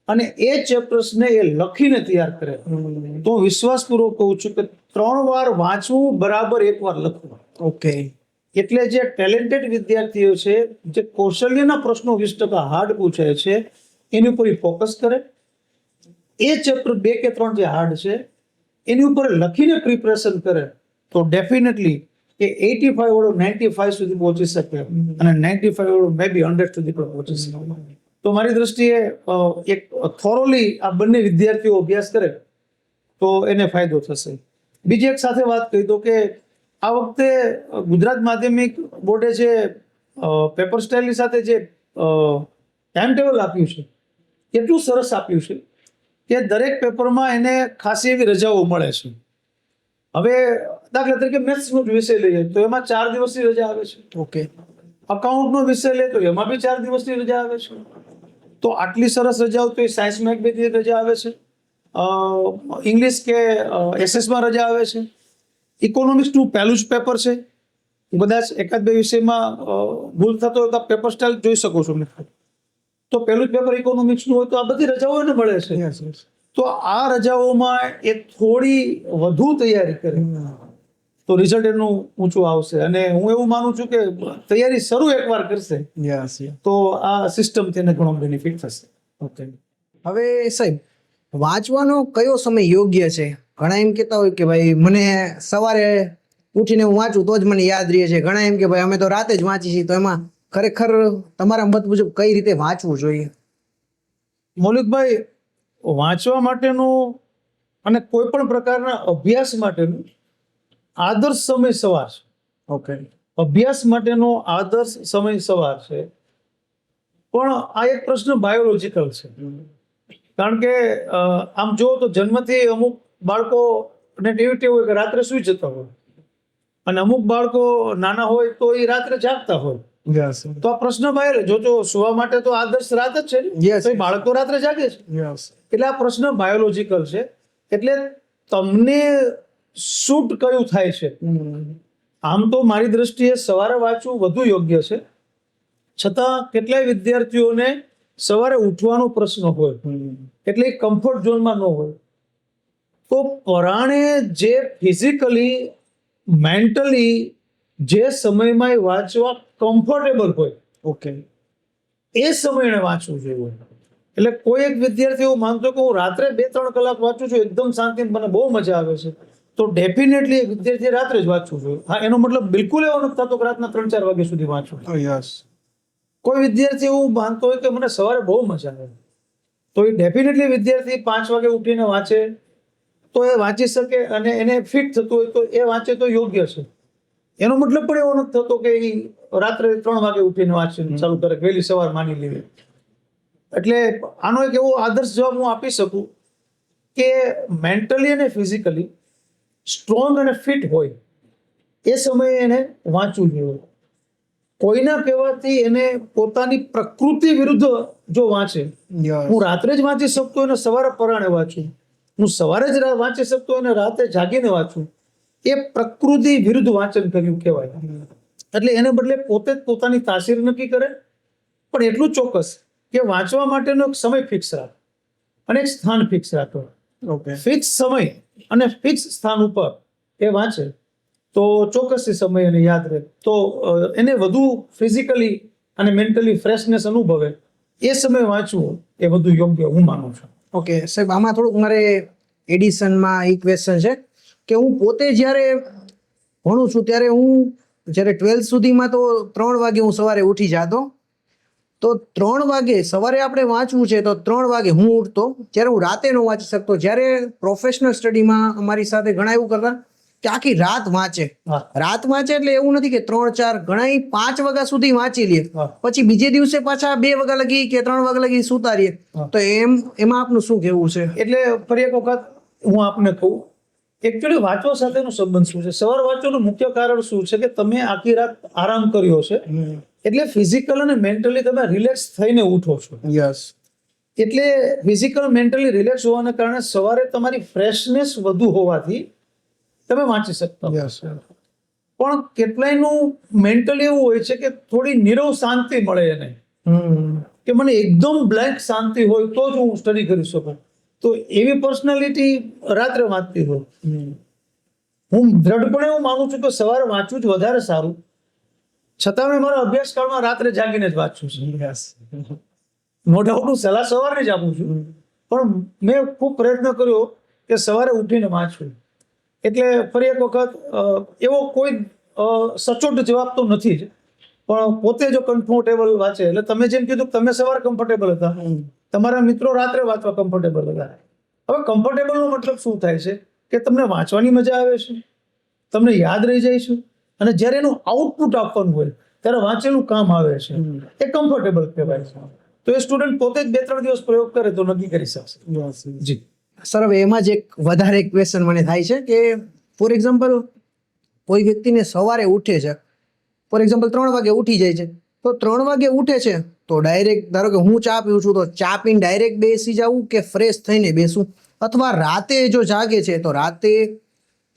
અને એ ચેપ્ટર્સને એ લખીને તૈયાર કરે. તો વિશ્વાસપૂર્વક કહું છું કે 3 વાર વાંચવું બરાબર 1 વાર લખવું. ઓકે, એટલે જે ટેલેન્ટેડ વિદ્યાર્થીઓ છે, જે કૌશલ્યના પ્રશ્નો 20% હાર્ડ પૂછાય છે, એની ઉપર ફોકસ કરે. એ ચેપ્ટર 2 કે 3 જે હાર્ડ છે એની ઉપર લખીને પ્રિપરેશન કરે તો ડેફિનેટલી કે 85 વાળો 95 સુધી પહોંચી શકે અને 95 વાળો મે બી 100 સુધી પણ પહોંચી શકે. તો મારી દ્રષ્ટિએ એક થોરોલી આ બંને વિદ્યાર્થીઓ અભ્યાસ કરે તો એને ફાયદો થશે. બીજી એક સાથે વાત કહી દો કે આ વખતે ગુજરાત માધ્યમિક બોર્ડે જે પેપર સ્ટાઇલની સાથે જે ટાઈમ ટેબલ આપ્યું છે એટલું સરસ આપ્યું છે કે દરેક પેપરમાં એને ખાસી એવી રજાઓ મળે છે. હવે દાખલા તરીકે મેથ્સનો જ વિષય લઈએ તો એમાં 4 દિવસની રજા આવે છે. ઓકે, અકાઉન્ટનો વિષય લે તો એમાં બી 4 દિવસની રજા આવે છે. તો આટલી સરસ રજાઓ તો એ સાયન્સમાં 1-2 દિવસ રજા આવે છે, ઇંગ્લિશ કે એસએસમાં રજા આવે છે, ઇકોનોમિક્સનું પહેલું જ પેપર છે, કદાચ 1-2 વિષયમાં ભૂલ થતો હોય તો પેપર સ્ટાઇલ જોઈ શકો છો. તો પહેલું જ પેપર ઇકોનોમિક્સનું હોય તો આ બધી રજાઓ એને મળે છે. તો આ રજાઓમાં એ થોડી વધુ તૈયારી કરે તો રિઝલ્ટ એનું ઊંચું આવશે. અને હું એવું માનું છું કે તૈયારી શરૂ એકવાર કરશે તો આ સિસ્ટમ તેને ઘણો બેનિફિટ થશે. ઓકે, હવે સાહેબ વાંચવાનો કયો સમય યોગ્ય છે? ઘણા એમ કહેતા હોય કે ભાઈ મને સવારે ઉઠીને હું વાંચું તો જ મને યાદ રહે છે. ઘણા એમ કે ભાઈ અમે તો રાતે જ વાંચી છીએ. તો એમાં ખરેખર તમારા મત મુજબ કઈ રીતે વાંચવું જોઈએ? મૌલિકભાઈ, વાંચવા માટેનું અને કોઈ પણ પ્રકારના અભ્યાસ માટેનું આદર્શ સમય સવાર છે. ઓકે, અભ્યાસ માટેનો આદર્શ સમય સવાર છે. પણ આ એક પ્રશ્ન બાયોલોજીકલ છે. કારણ કે આમ જુઓ તો જન્મથી અમુક બાળકોને એવી ટેવ હોય કે રાત્રે સૂઈ જતા હોય અને અમુક બાળકો નાના હોય તો એ રાત્રે જાગતા હોય. તો આ પ્રશ્ન બાય જો સુવા માટે તો આદર્શ રાત જ છે ને. Yes. તો એ બાળક તો રાત્રે જાગે છે. એટલે આ પ્રશ્ન બાયોલોજીકલ છે. એટલે તમને શૂટ કયું થાય છે. આમ તો મારી દ્રષ્ટિએ સવારે વાંચવું વધુ યોગ્ય છે. છતાં કેટલાય વિદ્યાર્થીઓને સવારે ઉઠવાનો પ્રશ્ન હોય એટલે કમ્ફર્ટ ઝોનમાં ન હોય. તો પરાણે જે ફિઝિકલી મેન્ટલી જે સમયમાં એ વાંચવા કમ્ફર્ટેબલ હોય ઓકે, એ સમયે વાંચવું જોઈએ. એટલે કોઈ એક વિદ્યાર્થી એવું માનતો કે હું રાત્રે 2-3 કલાક વાંચું છું એકદમ શાંતિ, મને બહુ મજા આવે છે, તો ડેફિનેટલી એક વિદ્યાર્થી રાત્રે જ વાંચવું જોઈએ. હા, એનો મતલબ બિલકુલ એવો નથી થતો કે રાતના 3-4 વાગ્યા સુધી વાંચવું. કોઈ વિદ્યાર્થી એવું માનતો હોય કે મને સવારે બહુ મજા આવે, તો એ ડેફિનેટલી વિદ્યાર્થી 5 વાગે ઉઠીને વાંચે તો એ વાંચી શકે અને એને ફિટ થતું હોય તો એ વાંચે તો યોગ્ય છે. એનો મતલબ પણ એવો નથી થતો કે એ રાત્રે 3 વાગે ઉઠીને વાંચે ચાલુ કરે, વહેલી સવાર માની લેવી. એટલે આનો એક એવો આદર્શ જવાબ હું આપી શકું કે મેન્ટલી અને ફિઝિકલી સ્ટ્રોંગ અને ફિટ હોય એ સમયે એને વાંચવું જોઈએ. કોઈના કહેવાથી એને પોતાની પ્રકૃતિ વિરુદ્ધ જો વાંચે, હું રાત્રે જ વાંચી શકતો હોય ને સવારે પરાણે વાંચું, હું સવારે જ વાંચી શકતો હોય ને રાતે જાગીને વાંચું, એ પ્રકૃતિ વિરુદ્ધ વાંચન કર્યું કહેવાય. એટલે એને બદલે પોતે જ પોતાની તાસીર નક્કી કરે, પણ એટલું ચોક્કસ કે વાંચવા માટેનો એક સમય ફિક્સ રાખો અને એક સ્થાન ફિક્સ રાખો. ફિક્સ સમય અને ફિક્સ સ્થાન ઉપર એ વાંચે તો ચોક્કસ સમય એને યાદ રહે, તો એને વધુ ફિઝિકલી અને મેન્ટલી ફ્રેશનેસ અનુભવે એ સમય વાંચવું એ વધુ યોગ્ય હું માનું છું. ઓકે સાહેબ, આમાં થોડુંક મારે એડિશનમાં એક ક્વેશ્ચન છે કે હું પોતે જ્યારે ભણું છું ત્યારે હું જ્યારે 12th સુધીમાં તો 3 વાગે હું સવારે ઉઠી જતો. તો 3 વાગે સવારે આપણે વાંચવું છે તો 3 વાગે હું ઉઠતો, જ્યારે હું રાતે ન વાંચી શકતો. જ્યારે પ્રોફેશનલ સ્ટડીમાં અમારી સાથે ઘણા એવું કરતા કે આખી રાત વાંચે. રાત વાંચે એટલે એવું નથી કે 3-4, ઘણા 5 વાગ્યા સુધી વાંચી લે, પછી બીજે દિવસે પાછા 2 વાગ્યા લગી કે 3 વાગ્યા લગી સુતા રહીએ. તો એમાં આપનું શું કહેવું છે? એટલે ફરી એક વખત હું આપને કહું, એકચ્યુઅલી વાંચવા સાથેનો સંબંધ શું છે? સવાર વાંચવાનું મુખ્ય કારણ શું છે કે તમે આખી રાત આરામ કર્યો છે એટલે ફિઝિકલ અને મેન્ટલી તમે રિલેક્સ થઈને ઉઠો છો. એટલે ફિઝિકલ મેન્ટલી રિલેક્સ હોવાને કારણે સવારે તમારી ફ્રેશનેસ વધુ હોવાથી તમે વાંચી શકતા. પણ કેટલાયનું મેન્ટલી એવું હોય છે કે થોડી નીરવ શાંતિ મળે એને, કે મને એકદમ બ્લેન્ક શાંતિ હોય તો જ હું સ્ટડી કરી શકું. તો એવી પર્સનાલિટી રાત્રે વાંચતી હોય. હું દ્રઢપણે એવું માનું છું કે સવારે વાંચવું જ વધારે સારું, છતાં મેં મારા અભ્યાસકાળમાં રાત્રે જાગીને જ વાંચું છું. નો ડાઉટ હું સલાહ સવારની જ આપું છું, પણ મેં ખૂબ પ્રયત્ન કર્યો કે સવારે ઉઠીને વાંચવું. એટલે ફરી એક વખત એવો કોઈ સચોટ જવાબ તો નથી જ, પણ પોતે જો કમ્ફર્ટેબલ વાંચે, એટલે તમે જેમ કીધું તમે સવારે કમ્ફર્ટેબલ હતા, તમારા મિત્રો રાત્રે વાંચવા કમ્ફર્ટેબલ હતા. હવે કમ્ફર્ટેબલનો મતલબ શું થાય છે કે તમને વાંચવાની મજા આવે છે, તમને યાદ રહી જાય છે, અને જ્યારે એનું આઉટપુટ આપવાનું હોય ત્યારે વાંચેલું કામ આવે છે, એ કમ્ફર્ટેબલ કહેવાય છે. તો એ સ્ટુડન્ટ પોતે જ 2-3 દિવસ પ્રયોગ કરે તો નક્કી કરી શકશે. જી સર, હવે એમાં જ એક વધારે ક્વેશ્ચન મને થાય છે કે ફોર એક્ઝામ્પલ કોઈ વ્યક્તિને સવારે ઉઠે છે, ફોર એક્ઝામ્પલ 3 વાગે ઉઠી જાય છે, તો 3 વાગે ઉઠે છે તો ડાયરેક્ટ ધારો કે હું ચા પીઉં છું તો ચા પીને ડાયરેક્ટ બેસી જવું કે ફ્રેશ થઈને બેસવું, અથવા રાતે જો જાગે છે તો રાતે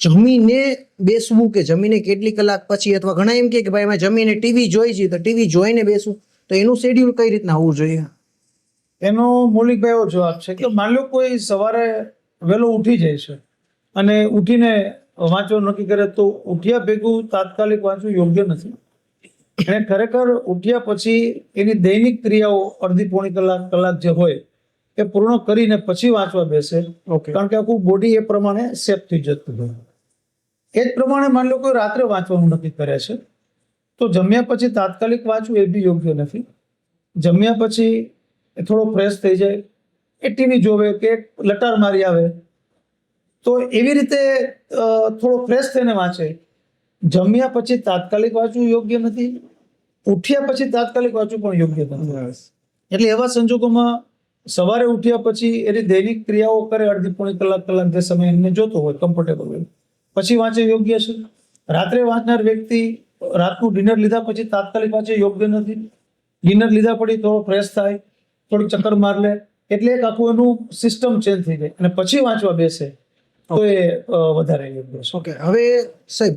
જમીને બેસવું કે જમીને કેટલી કલાક પછી, અથવા ઘણા એમ કે ભાઈ અમે જમીને ટીવી જોઈ છીએ તો ટીવી જોઈને બેસવું, તો એનું શેડ્યુલ કઈ રીતના હોવું જોઈએ? એનો મૌલિકભાઈ એવો જવાબ છે કે માની લો કોઈ સવારે વહેલો ઉઠી જાય છે અને ઉઠીને વાંચવાનું નક્કી કરે તો ઉઠ્યા ભેગું તાત્કાલિક વાંચવું યોગ્ય નથી. એને ખરેખર ઉઠ્યા પછી એની દૈનિક ક્રિયાઓ અડધી પોણી કલાક જે હોય એ પૂર્ણ કરીને પછી વાંચવા બેસે. ઓકે. કારણ કે આખું બોડી એ પ્રમાણે સેફ થઈ જતું હોય. એ જ પ્રમાણે માની લો કોઈ રાત્રે વાંચવાનું નક્કી કરે છે તો જમ્યા પછી તાત્કાલિક વાંચવું એ બી યોગ્ય નથી. જમ્યા પછી એ થોડો ફ્રેશ થઈ જાય, એ ટીવી જોવે કે લટાર મારી આવે તો એવી રીતે થોડો ફ્રેશ થઈને વાંચે. જમ્યા પછી તાત્કાલિક વાંચવું યોગ્ય નથી, ઉઠ્યા પછી તાત્કાલિક વાંચવું પણ યોગ્ય નથી. એટલે એવા સંજોગોમાં સવારે ઉઠ્યા પછી એની દૈનિક ક્રિયાઓ કરે અડધી પોણી કલાક જે સમય એમને જોતો હોય કમ્ફર્ટેબલ હોય પછી વાંચે યોગ્ય છે. રાત્રે વાંચનાર વ્યક્તિ રાતનું ડિનર લીધા પછી તાત્કાલિક વાંચે યોગ્ય નથી. ડિનર લીધા પછી થોડો ફ્રેશ થાય, થોડુંક ચક્કર માર લે એટલે એક આખું એનું સિસ્ટમ ચેન્જ થઈ જાય અને પછી વાંચવા બેસે તો એ વધારે યોગ્ય છે. ઓકે. હવે સાહેબ,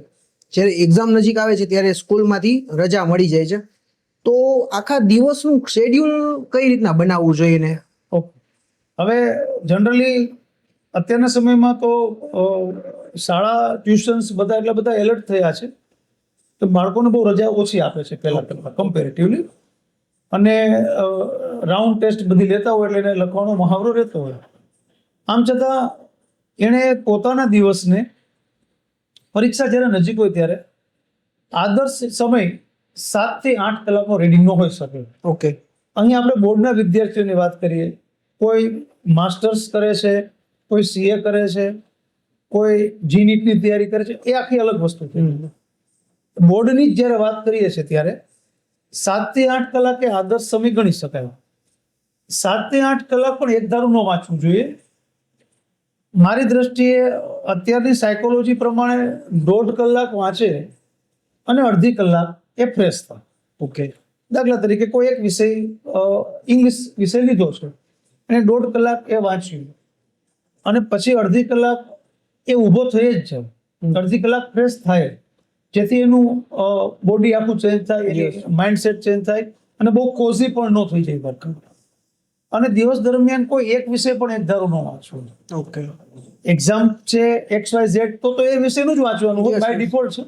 જ્યારે એક્ઝામ નજીક આવે છે ત્યારે સ્કૂલમાંથી રજા મળી જાય છે, તો આખા દિવસનું શેડ્યુલ કઈ રીતના બનાવવું જોઈએ ને? ઓકે. હવે જનરલી અત્યારના સમયમાં તો શાળા ટ્યુશન્સ બધા એટલા બધા એલર્ટ થયા છે તો બાળકોને બહુ રજા ઓછી આપે છે પહેલા કરતાં કમ્પેરેટિવલી. અને રાઉન્ડ ટેસ્ટ બધી લેતા હોય એટલે એને લખવાનો મહાવરો રહેતો હોય. આમ છતાં એણે પોતાના દિવસને પરીક્ષા જ્યારે નજીક હોય ત્યારે આદર્શ સમય 7 થી 8 કલાકનો રીડિંગનો હોઈ શકે. ઓકે. અહીં આપણે બોર્ડના વિદ્યાર્થીઓની વાત કરીએ, કોઈ માસ્ટર્સ કરે છે, કોઈ સીએ કરે છે, કોઈ જી નીટની તૈયારી કરે છે, એ આખી અલગ વસ્તુ છે. બોર્ડની જ જ્યારે વાત કરીએ છીએ ત્યારે 7 થી 8 કલાક એ આદર્શ સમય ગણી શકાય. 7 થી 8 કલાક પણ એક ધારું ન વાંચવું જોઈએ. મારી દ્રષ્ટિએ અત્યારની સાયકોલોજી પ્રમાણે 1.5 કલાક વાંચે અને અડધી કલાક એ ફ્રેશ થાય. ઓકે. દાખલા તરીકે કોઈ એક વિષય ઇંગ્લિશ વિષય લીધો છે અને 1.5 કલાક એ વાંચ્યું અને પછી અડધી કલાક એ ઊભો થઈ જ છે, અડધી કલાક ફ્રેશ થાય જેથી એનું બોડી આખું ચેન્જ થાય, માઇન્ડસેટ ચેન્જ થાય અને બહુ કોઝી પણ ન થઈ જાય વર્ક. અને દિવસ દરમિયાન કોઈ એક વિષય પણ એક ધારું ન વાંચવું. ઓકે. એક્ઝામ છે XYZ તો એ વિષયનું જ વાંચવાનું હોય બાય ડિફોલ્ટ છે.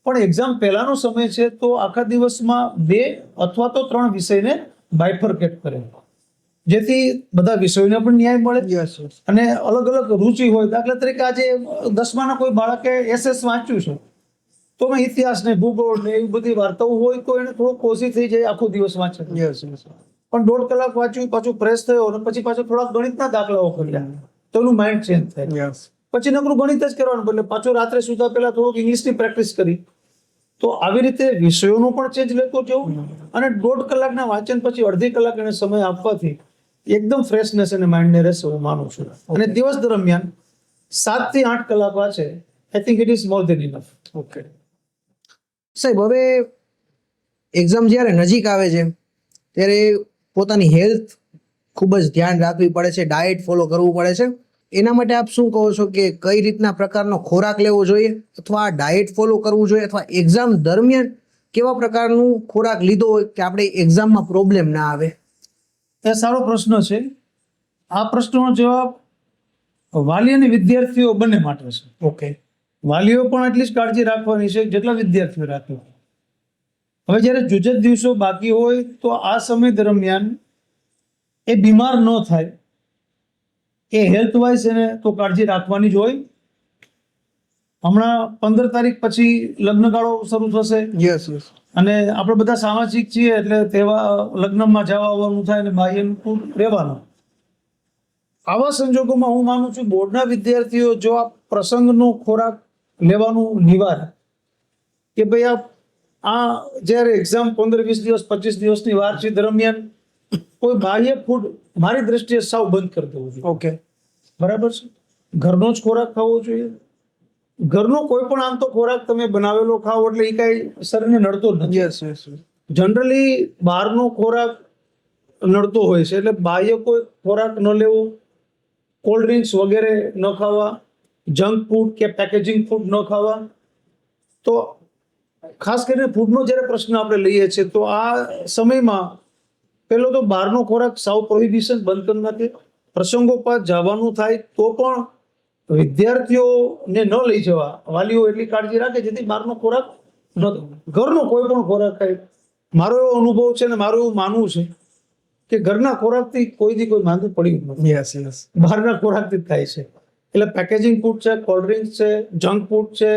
પણ એક્ઝામ પહેલાનો સમય છે તો આખા દિવસમાં 2 અથવા તો 3 વિષયને બાયફર્કેટ કરે જેથી બધા વિષયોને પણ ન્યાય મળે અને અલગ અલગ રુચિ હોય. દાખલા તરીકે આજે 10માના કોઈ બાળકે SS વાંચ્યું છે તો મેં ઇતિહાસ ને ભૂગોળ ને એવી બધી વાર્તાઓ હોય તો એને થોડો કોશી થઈ જાય આખો દિવસ વાંચે. પણ 1.5 કલાક વાંચ્યું, પાછું ફ્રેશ થયો અને પછી પાછો થોડાક ગણિતના દાખલાઓ કર્યા તો એનું માઇન્ડ ચેન્જ થાય. પછી નકરું ગણિત જ કરવાનું બદલે પાછું રાત્રે સુતા પહેલા થોડુંક ઇંગ્લિશની પ્રેક્ટિસ કરી તો આવી રીતે વિષયોનું પણ ચેન્જ લેતો જવું અને 1.5 કલાકના વાંચન પછી અડધી કલાક એને સમય આપવાથી એકદમ ફ્રેશનેસ અને માઇન્ડને રહેશે હું માનું છું. અને દિવસ દરમિયાન 7 થી 8 કલાક વાંચે I think it is more than enough. Okay. સાહેબ, હવે એક્ઝામ જ્યારે નજીક આવે છે ત્યારે પોતાની હેલ્થ ખૂબ જ ધ્યાન રાખવી પડે છે, ડાયટ ફોલો કરવું પડે છે. એના માટે આપ શું કહો છો કે કઈ રીતના પ્રકારનો ખોરાક લેવો જોઈએ અથવા ડાયટ ફોલો કરવું જોઈએ અથવા એક્ઝામ દરમિયાન કેવા પ્રકારનું ખોરાક લીધો હોય કે આપણે એક્ઝામમાં પ્રોબ્લેમ ના આવે? એ સારો પ્રશ્ન છે. આ પ્રશ્નનો જવાબ વાલી અને વિદ્યાર્થીઓ બંને માટે છે. ઓકે. વાલીઓ પણ એટલી જ કાળજી રાખવાની છે જેટલા વિદ્યાર્થીઓ રાખે. હવે જ્યારે જુજત દિવસો બાકી હોય તો આ સમય દરમિયાન એ બીમાર ન થાય એ હેલ્થ વાઇઝ એને તો કાળજી રાખવાની જ હોય. હમણાં 15 તારીખ પછી લગ્નગાળો શરૂ થશે અને આપણે બધા સામાજિક છીએ એટલે તહેવાર લગ્નમાં જવા આવવાનું થાય અને બાહ્યનું રહેવાનું. આવા સંજોગોમાં હું માનું છું બોર્ડના વિદ્યાર્થીઓ જો આ પ્રસંગનો ખોરાક લેવાનું નિવારે કે ભાઈ આ જ્યારે એક્ઝામ 15-20 દિવસ 25 દિવસની વાર છે દરમિયાન કોઈ બાહ્ય ફૂડ મારી દ્રષ્ટિએ સાવ બંધ કરી દેવું જોઈએ. ઓકે. બરાબર છે. ઘરનો જ ખોરાક ખાવો જોઈએ. ઘરનો કોઈ પણ આમ તો ખોરાક તમે બનાવેલો ખાઓ એટલે એ કાંઈ શરીરને નડતો જ નથી. જનરલી બહારનો ખોરાક નડતો હોય છે એટલે બાહ્ય કોઈ ખોરાક ન લેવો, કોલ્ડ ડ્રિંક્સ વગેરે ન ખાવા, જંક ફૂડ કે પેકેજિંગ ફૂડ ન ખાવા. તો ખાસ કરીને ફૂડનો જ્યારે પ્રશ્ન આપણે લઈએ છીએ તો આ સમયમાં પેલો તો બહારનો ખોરાક સાવ પ્રોહિબિશન બંધ કરી નાખે. પ્રસંગોપાત જવાનું થાય તો પણ વિદ્યાર્થીઓને ન લઈ જવા વાલીઓ એટલી કાળજી રાખે જેથી બહારનો ખોરાક ન, ઘરનો કોઈ પણ ખોરાક ખાય. મારો એવો અનુભવ છે ને મારું એવું માનવું છે કે ઘરના ખોરાકથી કોઈ માંદું પડ્યું નથી, યસ યસ બહારના ખોરાકથી જ થાય છે. એટલે પેકેજિંગ ફૂડ છે, કોલ્ડ ડ્રિંક્સ છે, જંક ફૂડ છે,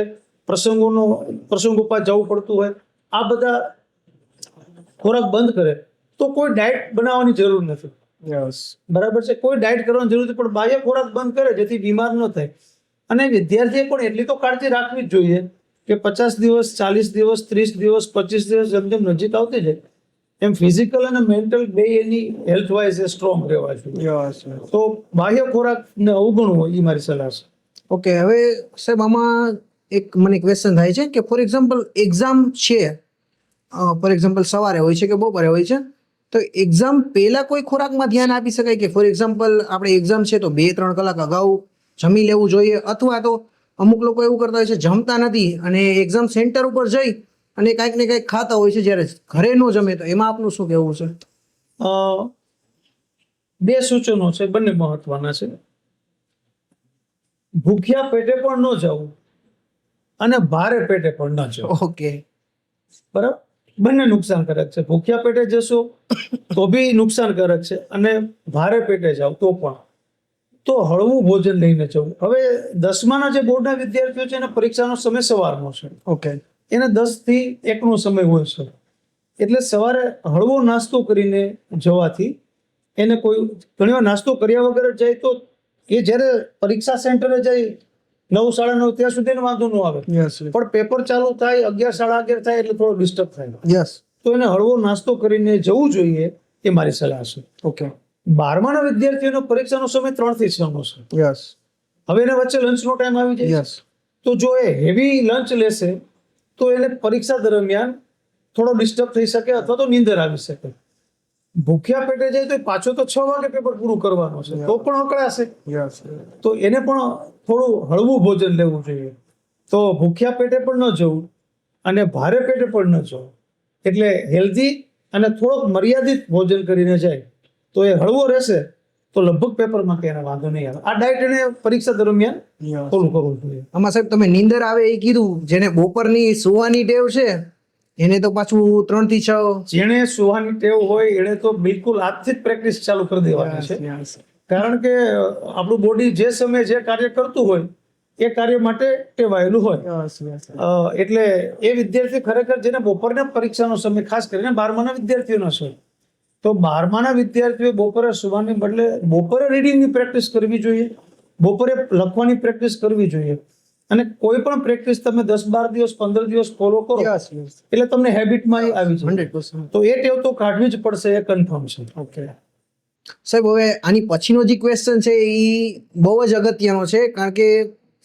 પ્રસંગોપાત જવું પડતું હોય, આ બધા ખોરાક બંધ કરે તો કોઈ ડાયટ બનાવવાની જરૂર નથી. યસ બરાબર છે, કોઈ ડાયટ કરવાની જરૂર નથી, પણ બાહ્ય ખોરાક બંધ કરે જેથી બીમાર ન થાય. અને વિદ્યાર્થીએ પણ એટલી તો કાળજી રાખવી જ જોઈએ કે 50 દિવસ, 40 દિવસ, 30 દિવસ, 25 દિવસ જેમ જેમ નજીક આવતી જાય એમ ફિઝિકલ અને મેન્ટલ બે એની હેલ્થ વાઇઝ એ સ્ટ્રોંગ રહેવા જોઈએ. યસ તો બાહ્ય ખોરાકને અવગણવો એ મારી સલાહ છે. ઓકે. હવે સાહેબ આમાં એક મને ક્વેશ્ચન થાય છે કે ફોર એક્ઝામ્પલ એક્ઝામ છે, ફોર એક્ઝામ્પલ સવારે હોય છે કે બપોરે હોય છે, તો એક્ઝામ પહેલા કોઈ ખોરાકમાં ધ્યાન આપી શકાય કે ફોર એક્ઝામ્પલ આપણે એક્ઝામ છે તો 2-3 કલાક અગાઉ જમી લેવું જોઈએ, અથવા તો અમુક લોકો એવું કરતા હોય છે જમતા નથી અને એક્ઝામ સેન્ટર ઉપર જઈ અને કાંઈક ને કાંઈક ખાતા હોય છે જ્યારે ઘરે ન જમે, તો એમાં આપનું શું કહેવું છે? અ, બે સૂચનો છે, બંને મહત્વના છે. ભૂખ્યા પેટે પણ ન જવું અને ભારે પેટે પણ ન જવું. ઓકે. બરાબર, બંને નુકસાનકારક છે. ભૂખ્યા પેટે જશો તો બી નુકસાનકારક છે અને ભારે પેટે જાવ તો પણ. તો હળવું ભોજન લઈને જવું. હવે 10માના જે બોર્ડના વિદ્યાર્થીઓ છે એને પરીક્ષાનો સમય સવારનો છે, ઓકે. એને 10 થી 1 નો સમય હોય છે. એટલે સવારે હળવો નાસ્તો કરીને જવાથી એને કોઈ ઘણીવાર નાસ્તો કર્યા વગર જ જાય તો એ જ્યારે પરીક્ષા સેન્ટરે જાય 9, 9:30 ત્યાં સુધી એને વાંધો ન આવે, યસ પણ પેપર ચાલુ થાય 11, 11:30 થાય એટલે થોડો ડિસ્ટર્બ થાય. યસ. તો એને હળવો નાસ્તો કરીને જવું જોઈએ એ મારી સલાહ છે. ઓકે. 12માના વિદ્યાર્થીઓનો પરીક્ષાનો સમય 3 થી 6 નો છે. યસ હવે એના વચ્ચે લંચનો ટાઈમ આવી જાય યસ. તો જો એ હેવી લંચ લેશે તો એને પરીક્ષા દરમિયાન થોડો ડિસ્ટર્બ થઈ શકે અથવા તો નીંદર આવી શકે. ભૂખ્યા પેટે જાય તો એ પાછો તો 6 વાગે પેપર પૂરું કરવાનો છે તો પણ અકળાશે. યસ. તો એને પણ થોડું હળવું ભોજન લેવું જોઈએ. તો ભૂખ્યા પેટે પણ ન જવું અને ભારે પેટે પણ ન જવું. એટલે હેલ્ધી અને થોડોક મર્યાદિત ભોજન કરીને જાય તો એ હળવો રહેશે તો લગભગ પેપરમાં કે એને વાંધો નહીં આવે. આ ડાયટ એને પરીક્ષા દરમિયાન ફોલો કરવું જોઈએ. આમાં સાહેબ તમે નીંદર આવે એ કીધું, જેને બપોરની સુવાની ટેવ છે એને તો પાછું 3 થી 6. જેણે સુવાની ટેવ હોય એને તો બિલકુલ આજથી જ પ્રેક્ટિસ ચાલુ કરી દેવાની છે. કારણ કે આપણું બોડી જે સમયે જે કાર્ય કરતું હોય એ કાર્ય માટે ટેવાયેલું હોય. એટલે એ વિદ્યાર્થી ખરેખર જેને બપોરના પરીક્ષાનો સમય ખાસ કરીને 12માના વિદ્યાર્થીઓનો છે તો 12માના વિદ્યાર્થીઓ બપોરે સુવાની બદલે બપોરે રીડિંગની પ્રેક્ટિસ કરવી જોઈએ, બપોરે લખવાની પ્રેક્ટિસ કરવી જોઈએ. અને કોઈ પણ પ્રેક્ટિસ તમે 10-12 દિવસ 15 દિવસ ફોલો કરો એટલે તમને હેબિટમાં આવી જાય. 100%. તો એ ટેવ તો કાઢવી જ પડશે, એ કન્ફર્મ છે. ઓકે સાહેબ, હવે આની પછીનો જે ક્વેશ્ચન છે એ બહુ જ અગત્યનો છે, કારણ કે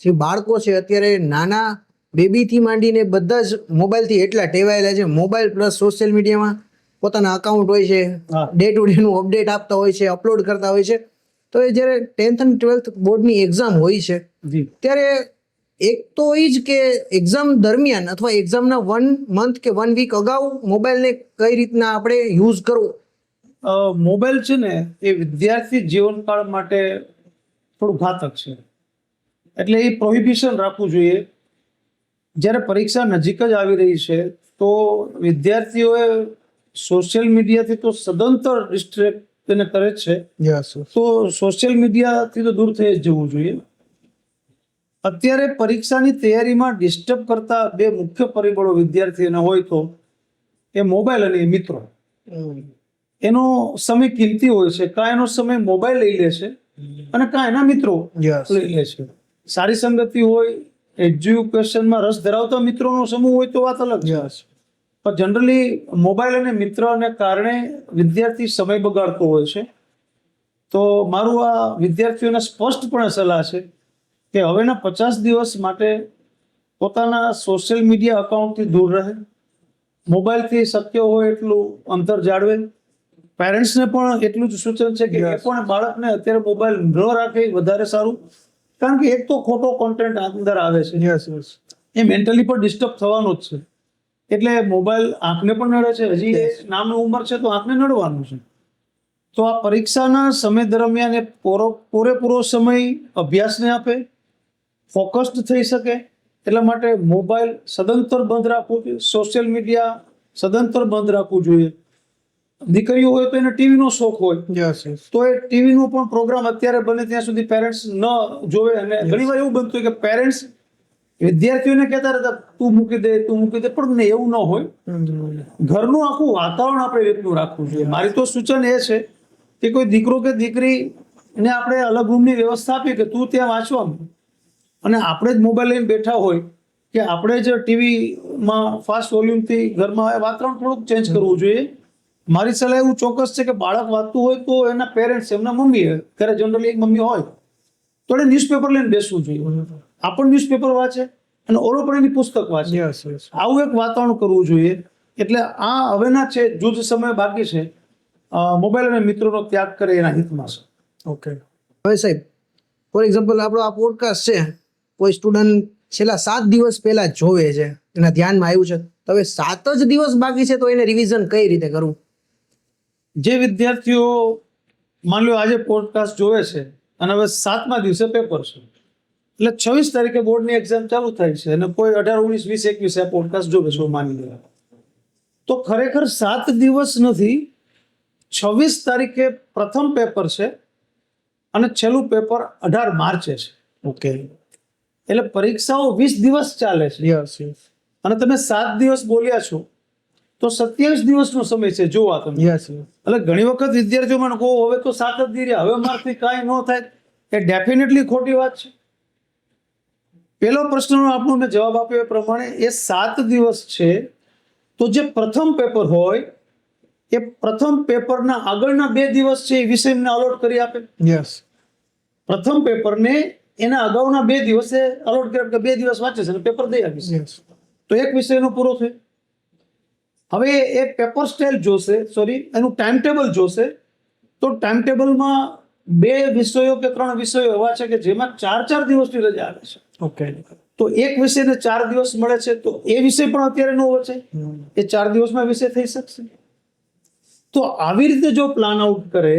જે બાળકો છે અત્યારે નાના બેબીથી માંડીને બધા જ મોબાઈલથી એટલા ટેવાયેલા છે. મોબાઈલ પ્લસ સોશિયલ મીડિયામાં પોતાના અકાઉન્ટ હોય છે, હા. ડે ટુ ડે નું અપડેટ આપતા હોય છે, અપલોડ કરતા હોય છે. તો એ જ્યારે 10th અને 12th બોર્ડની એક્ઝામ હોય છે ત્યારે એક તો એ જ કે એક્ઝામ દરમિયાન અથવા એક્ઝામના 1 મંથ કે 1 વીક અગાઉ મોબાઈલને કઈ રીતના આપણે યુઝ કરવો. મોબાઈલ છે ને એ વિદ્યાર્થી જીવનકાળ માટે થોડું ઘાતક છે, એટલે એ પ્રોહિબિશન રાખવું જોઈએ. જ્યારે પરીક્ષા નજીક જ આવી રહી છે તો વિદ્યાર્થીઓએ સોશિયલ મીડિયાથી તો સદંતર ડિસ્ટ્રેક્ટ તેને કરે જ છે, તો સોશિયલ મીડિયાથી તો દૂર થઈ જ જવું જોઈએ. અત્યારે પરીક્ષાની તૈયારીમાં ડિસ્ટર્બ કરતા 2 મુખ્ય પરિબળો વિદ્યાર્થીઓને હોય તો એ મોબાઈલ અને એ મિત્રો. એનો સમય કિંમતી હોય છે, કાં એનો સમય મોબાઈલ લઈ લે છે અને કાં એના મિત્રો લઈ લે છે. સારી સંગતિ હોય, એજ્યુકેશનમાં રસ ધરાવતા મિત્રોનો સમૂહ હોય તો વાત અલગ છે, પણ જનરલી મોબાઈલ અને મિત્રને કારણે વિદ્યાર્થી સમય બગાડતો હોય છે. તો મારું આ વિદ્યાર્થીઓને સ્પષ્ટપણે સલાહ છે કે હવેના 50 દિવસ માટે પોતાના સોશિયલ મીડિયા અકાઉન્ટથી દૂર રહે, મોબાઈલથી શક્ય હોય એટલું અંતર જાળવે. પેરેન્ટ્સને પણ એટલું જ સૂચન છે કે એ પણ બાળકને અત્યારે મોબાઈલ ન રાખે વધારે સારું, કારણ કે એક તો ખોટો કોન્ટેન્ટ અંદર આવે છે, એ મેન્ટલી પણ ડિસ્ટર્બ થવાનું જ છે. એટલે મોબાઈલ આંખને પણ નડે છે, હજી નાની ઉંમર છે તો આંખને નડવાનું છે, તો આ પરીક્ષાના સમય દરમિયાન એ પૂરેપૂરો સમય અભ્યાસને આપે, ફોકસ્ડ થઈ શકે. એટલા માટે મોબાઈલ સદંતર બંધ રાખવું જોઈએ, સોશિયલ મીડિયા સદંતર બંધ રાખવું જોઈએ. દીકરીઓ હોય તો એને ટીવીનો શોખ હોય તો એ ટીવીનો પણ પ્રોગ્રામ અત્યારે બને ત્યાં સુધી પેરેન્ટ્સ ન જોવે. અને ઘણીવાર એવું બનતું હોય કે પેરેન્ટ્સ વિદ્યાર્થીઓને કહેતા રહેતા તું મૂકી દે, પણ એવું ન હોય. ઘરનું આખું વાતાવરણ આપણે રીતનું રાખવું જોઈએ. મારી તો સૂચન એ છે કે કોઈ દીકરો કે દીકરીને આપણે અલગ રૂમની વ્યવસ્થા આપી કે તું ત્યાં વાંચવા, અને આપણે જ મોબાઈલ લઈને બેઠા હોય કે આપણે જ ટીવીમાં ફાસ્ટ વોલ્યુમથી ઘરમાં વાતાવરણ થોડુંક ચેન્જ કરવું જોઈએ. મારી સલાહ એવું ચોક્કસ છે કે બાળક વાંચતું હોય તો એના પેરેન્ટ્સ, એમના મમ્મી, ઘરે જનરલી એક મમ્મી હોય તો એને ન્યૂઝપેપર લઈને બેસવું જોઈએ. આપણ ન્યૂઝપેપર વાંચે અને ઓલો પણ એની પુસ્તક વાંચે. આવું એક વાતાવરણ કરવું જોઈએ. એટલે આ હવેના છે જૂજ સમય બાકી છે, મોબાઈલ અને મિત્રોનો ત્યાગ કરે એના હિતમાં છે. ઓકે, હવે સાહેબ ફોર એક્ઝામ્પલ આપણો આ પોડકાસ્ટ છે, કોઈ સ્ટુડન્ટ છેલ્લા 7 દિવસ પહેલા જોવે છે, એના ધ્યાનમાં આવ્યું છે, તો હવે 7 જ દિવસ બાકી છે તો એને રિવિઝન કઈ રીતે કરવું? જે વિદ્યાર્થીઓ માની લો આજે પોડકાસ્ટ જોવે છે અને હવે 7મા દિવસે પેપર છે, એટલે 26 તારીખે બોર્ડની એક્ઝામ ચાલુ થાય છે અને કોઈ 18, 19, 20, 21 આ પોડકાસ્ટ જોવે છે માની લો, તો ખરેખર 7 દિવસ નથી, 26 તારીખે પ્રથમ પેપર છે અને છેલ્લું પેપર 18 માર્ચે છે. ઓકે, એટલે પરીક્ષાઓ 20 દિવસ ચાલે છે અને તમે 7 દિવસ બોલ્યા છો તો 27 દિવસનો સમય છે જોવા તમે. એટલે ઘણી વખત વિદ્યાર્થીઓ મને કહો હવે તો 7 જ દી રહ્યા, હવે મારથી કાંઈ ન થાય, એ ડેફિનેટલી ખોટી વાત છે. પહેલો પ્રશ્નનો આપણો મેં જવાબ આપ્યો એ પ્રમાણે એ 7 દિવસ છે તો જે પ્રથમ પેપર હોય એ પ્રથમ પેપરના આગળના 2 દિવસ છે એ વિષયને અલોટ કરી આપે. પ્રથમ પેપરને એના અગાઉના 2 દિવસે અલોટ કરી આપે, 2 દિવસ વાંચે છે અને પેપર દઈ આપીશ, તો એક વિષયનો પૂરો થયો. હવે એ પેપર સ્ટાઇલ જોશે, એનું ટાઈમ ટેબલ જોશે, તો ટાઈમ ટેબલમાં 2 વિષયો કે 3 વિષયો એવા છે કે જેમાં 4-4 દિવસની રજા આવે છે. ઓકે, તો એક વિષયને 4 દિવસ મળે છે તો એ વિષય પણ અત્યારે ન વચે, એ 4 દિવસમાં વિષય થઈ શકશે. તો આવી રીતે જો પ્લાન આઉટ કરે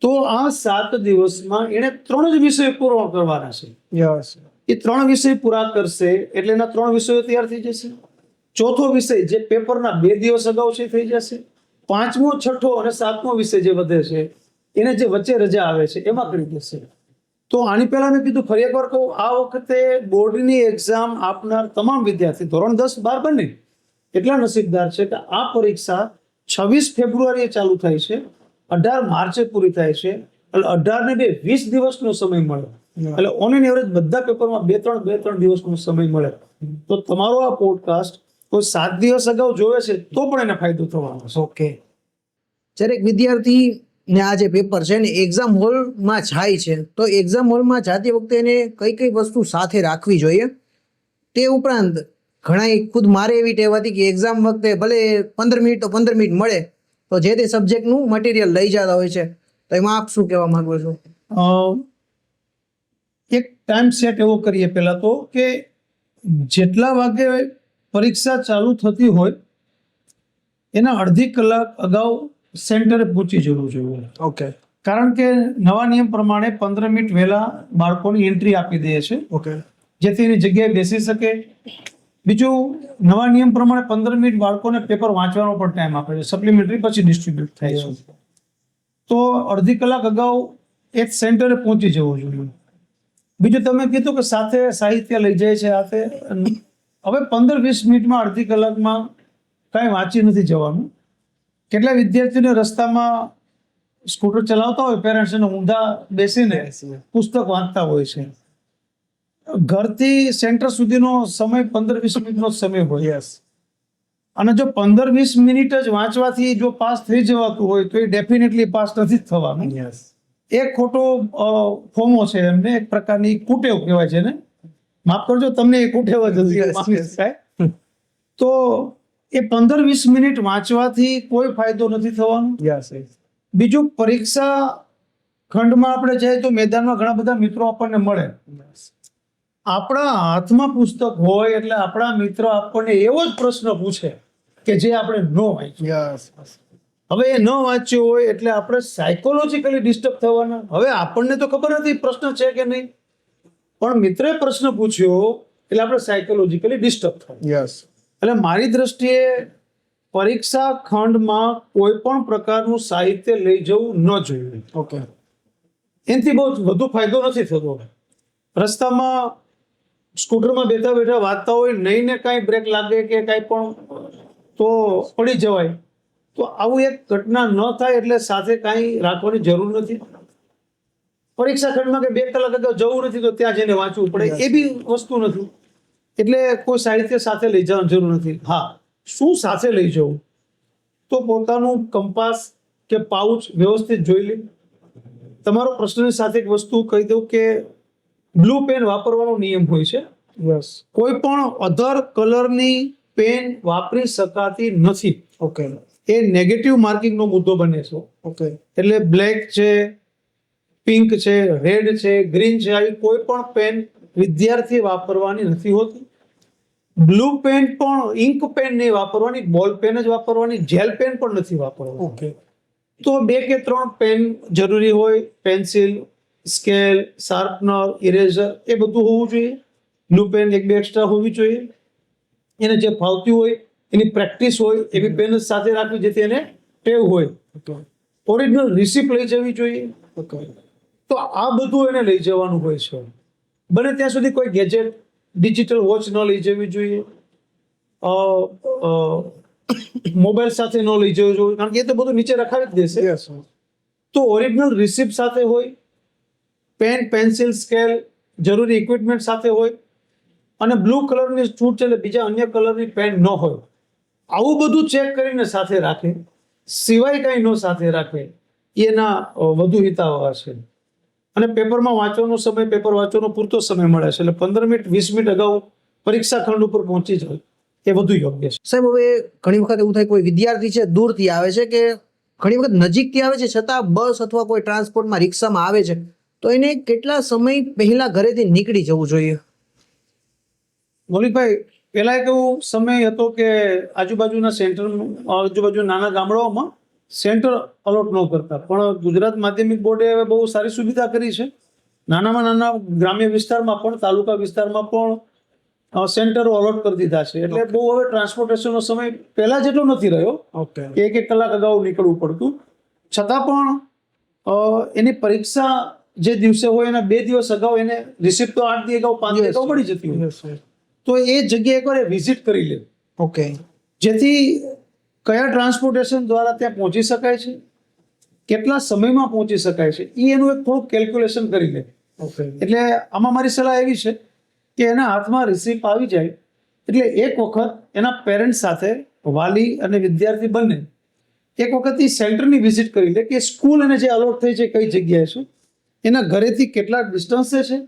તો આ 7 દિવસમાં એને 3 જ વિષય પૂરો કરવાના છે. એ 3 વિષય પૂરા કરશે એટલે એના 3 વિષયો તૈયાર થઈ જશે. ચોથો વિષય જે પેપરના 2 દિવસ અગાઉ છે થઈ જશે. 5મો, 6ઠો અને 7મો વિષય જે વધે છે એને જે વચ્ચે રજા આવે છે એમાં કરી દેશે. તો આની પહેલા મેં કીધું, ફરી એકવાર કહું, આ વખતે બોર્ડની એક્ઝામ આપનાર તમામ વિદ્યાર્થી ધોરણ 10, 12 બંને એટલા નસીબદાર છે કે આ પરીક્ષા 26 ફેબ્રુઆરીએ ચાલુ થાય છે, 18 માર્ચે પૂરી થાય છે, એટલે 18 ને 20 દિવસનો સમય મળે. એટલે ઓન એન એવરેજ બધા પેપરમાં 2-3 દિવસનો સમય મળે. તો તમારો આ પોડકાસ્ટ કોઈ 7 દિવસ અગાઉ જોવે છે તો પણ એને ફાયદો થવાનો છે. ઓકે, જ્યારે એક વિદ્યાર્થી ને આ જે પેપર છે ને એક્ઝામ હોલમાં જાય છે તો એક્ઝામ હોલમાં જતી વખતે એને કઈ કઈ વસ્તુ સાથે રાખવી જોઈએ? તે ઉપરાંત ઘણા ખુદ મારે એવી ટેવ હતી કે એક્ઝામ વખતે ભલે 15 મિનિટ તો 15 મિનિટ મળે તો જે તે સબ્જેક્ટનું મટીરિયલ લઈ જતા હોય છે, તો એમાં આપ શું કહેવા માંગો છો? એક ટાઈમ સેટ એવો કરીએ પહેલા તો કે જેટલા વાગે પરીક્ષા ચાલુ થતી હોય એના અડધી કલાક અગાઉ સેન્ટરે પહોંચી જવું જોઈએ. ઓકે, કારણ કે નવા નિયમ પ્રમાણે 15 મિનિટ વહેલા બાળકોની એન્ટ્રી આપી દે છે, ઓકે, જેથી એની જગ્યાએ બેસી શકે. બીજું, નવા નિયમ પ્રમાણે 15 મિનિટ બાળકોને પેપર વાંચવાનો પણ ટાઈમ આપે છે, સપ્લિમેન્ટરી પછી ડિસ્ટ્રીબ્યુટ થાય છે. તો અડધી કલાક અગાઉ એક સેન્ટરે પહોંચી જવું જોઈએ. બીજું, તમે કીધું કે સાથે સાહિત્ય લઈ જાય છે હાથે, હવે 15-20 મિનિટમાં, અડધી કલાકમાં કાંઈ વાંચી નથી જવાનું. કેટલા વિદ્યાર્થીઓને રસ્તામાં સ્કૂટર ચલાવતા હોય પેરેન્ટ્સ એને ઊંધા બેસીને પુસ્તક વાંચતા હોય છે. ઘરથી સેન્ટર સુધીનો સમય 15-20 મિનિટનો સમય હોય, અને જો 15-20 મિનિટ જ વાંચવાથી જો પાસ થઈ જવાતું હોય તો એ ડેફિનેટલી પાસ નથી જ થવાનું. એક ખોટો ફોમો છે એમને, એક પ્રકારની કુટેવ કહેવાય છે ને, માફ કરજો તમને એ કુટેવ જ હતી. તો એ 15-20 મિનિટ વાંચવાથી કોઈ ફાયદો નથી થવાનો. બીજું, પરીક્ષા ખંડમાં આપણે જઈએ તો મેદાનમાં ઘણા બધા મિત્રો આપણને મળે. આપણા હાથમાં પુસ્તક હોય એટલે આપણા મિત્ર આપણને એવો જ પ્રશ્ન પૂછે કે જે આપણે ન વાંચ્યો. હવે એ ન વાંચ્યું હોય એટલે આપણે સાયકોલોજીકલી ડિસ્ટર્બ થવાના. હવે આપણને તો ખબર નથી પ્રશ્ન છે કે નહીં, પણ મિત્રે પ્રશ્ન પૂછ્યો એટલે આપણે સાયકોલોજીકલી ડિસ્ટર્બ થાય. યસ. એટલે મારી દ્રષ્ટિએ પરીક્ષા ખંડમાં કોઈ પણ પ્રકારનું સાહિત્ય લઈ જવું ન જોઈએ. ઓકે. એનાથી બહુ વધુ ફાયદો નથી થતો. રસ્તામાં સ્કૂટરમાં બેઠા બેઠા વાંચતા હોય, નહીં ને કાંઈ બ્રેક લાગે કે કાંઈ પણ તો પડી જવાય. તો આવું એક ઘટના ન થાય એટલે સાથે કાંઈ રાખવાની જરૂર નથી. પરીક્ષા ખંડમાં કે 2 કલાક અગાઉ જવું નથી તો ત્યાં જઈને વાંચવું પડે, એ બી વસ્તુ નથી. એટલે કોઈ સાહિત્ય સાથે લઈ જવાની જરૂર નથી. હા, શું સાથે લઈ જવું? તો પોતાનું કંપાસ કે પાઉચ વ્યવસ્થિત જોઈ લે. તમારો પ્રશ્નની સાથે એક વસ્તુ કહી દઉં કે બ્લુ પેન વાપરવાનો નિયમ હોય છે. યસ. કોઈ પણ અધર કલરની પેન વાપરી શકાતી નથી. ઓકે. એ નેગેટિવ માર્કિંગનો મુદ્દો બને છે. ઓકે. એટલે બ્લેક છે, પિંક છે, રેડ છે, ગ્રીન છે, આવી કોઈ પણ પેન વિદ્યાર્થી વાપરવાની નથી હોતી. બ્લુ પેન પણ ઇન્ક પેન નહીં વાપરવાની, બોલ પેન જ વાપરવાની, જેલ પેન પણ નથી વાપરવાની. ઓકે. તો 2 કે 3 પેન જરૂરી હોય. પેન્સિલ, સ્કેલ, શાર્પનર, ઇરેઝર એ બધું હોવું જોઈએ. બ્લુ પેન 1-2 એક્સ્ટ્રા હોવી જોઈએ. એને જે ફાવતી હોય, એની પ્રેક્ટિસ હોય એવી પેન જ સાથે રાખવી જેથી એને ટેવ હોય. ઓકે. ઓરિજિનલ રિસિપ્ટ લઈ જવી જોઈએ. ઓકે. તો આ બધું એને લઈ જવાનું હોય છે. બને ત્યાં સુધી કોઈ ગેજેટ, ડિજિટલ વોચ ન લઈ જવી જોઈએ. મોબાઈલ સાથે ન લઈ જવું જોઈએ, કારણ કે એ તો બધું નીચે રખાવી જ દેશે. યસ. તો ઓરિજિનલ રિસિપ્ટ સાથે હોય, પેન, પેન્સિલ, સ્કેલ, જરૂરી ઇક્વિપમેન્ટ સાથે હોય, અને બ્લુ કલરની છૂટ છે એટલે બીજા અન્ય કલરની પેન ન હોય. આવું બધું ચેક કરીને સાથે રાખે. સિવાય કાંઈ ન સાથે રાખે એના વધુ હિતાવહ છે. અને પેપરમાં વાંચવાનો સમય, પેપર વાંચવાનો પૂરતો સમય મળે છે એટલે 15 મિનિટ 20 મિનિટ અગાઉ પરીક્ષા ખંડ ઉપર પહોંચી જાય એ વધુ યોગ્ય છે. સાહેબ, હવે ઘણી વખત એવું થાય કોઈ વિદ્યાર્થી છે દૂરથી આવે છે કે ઘણી વખત નજીકથી આવે છે છતાં બસ અથવા કોઈ ટ્રાન્સપોર્ટમાં રિક્ષામાં આવે છે, તો એને કેટલા સમય પહેલા ઘરેથી નીકળી જવું જોઈએ? મૌલિકભાઈ, પહેલા એક એવો સમય હતો કે આજુબાજુના સેન્ટર, આજુબાજુ નાના ગામડાઓમાં સેન્ટર અલોટ ન કરતા, પણ ગુજરાત માધ્યમિક બોર્ડે હવે બહુ સારી સુવિધા કરી છે. નાનામાં નાના ગ્રામ્ય વિસ્તારમાં પણ, તાલુકા વિસ્તારમાં પણ સેન્ટરો અલોટ કરી દીધા છે. એટલે બહુ હવે ટ્રાન્સપોર્ટેશનનો સમય પહેલા જેટલો નથી રહ્યો ઓકે. કે 1 કલાક અગાઉ નીકળવું પડતું. છતાં પણ એની પરીક્ષા જે દિવસે હોય એના 2 દિવસ અગાઉ એને રિસિપ્ટ તો 8 દી અગાઉ 5 દી અગાઉ મળી જતી હોય. તો એ જગ્યાએ એકવાર વિઝિટ કરી લે, ઓકે. જેથી કયા ટ્રાન્સપોર્ટેશન દ્વારા ત્યાં પહોંચી શકાય છે, કેટલા સમયમાં પહોંચી શકાય છે, એ એનું એક થોડું કેલ્ક્યુલેશન કરી લે. ઓકે. એટલે આમાં મારી સલાહ એવી છે કે એના હાથમાં રિસિપ્ટ આવી જાય એટલે એક વખત એના પેરેન્ટ સાથે, વાલી અને વિદ્યાર્થી બંને એક વખત એ સેન્ટરની વિઝિટ કરી લે કે સ્કૂલ એને જે અલોટ થઈ છે કઈ જગ્યાએ છે, એના ઘરેથી કેટલા ડિસ્ટન્સે છે,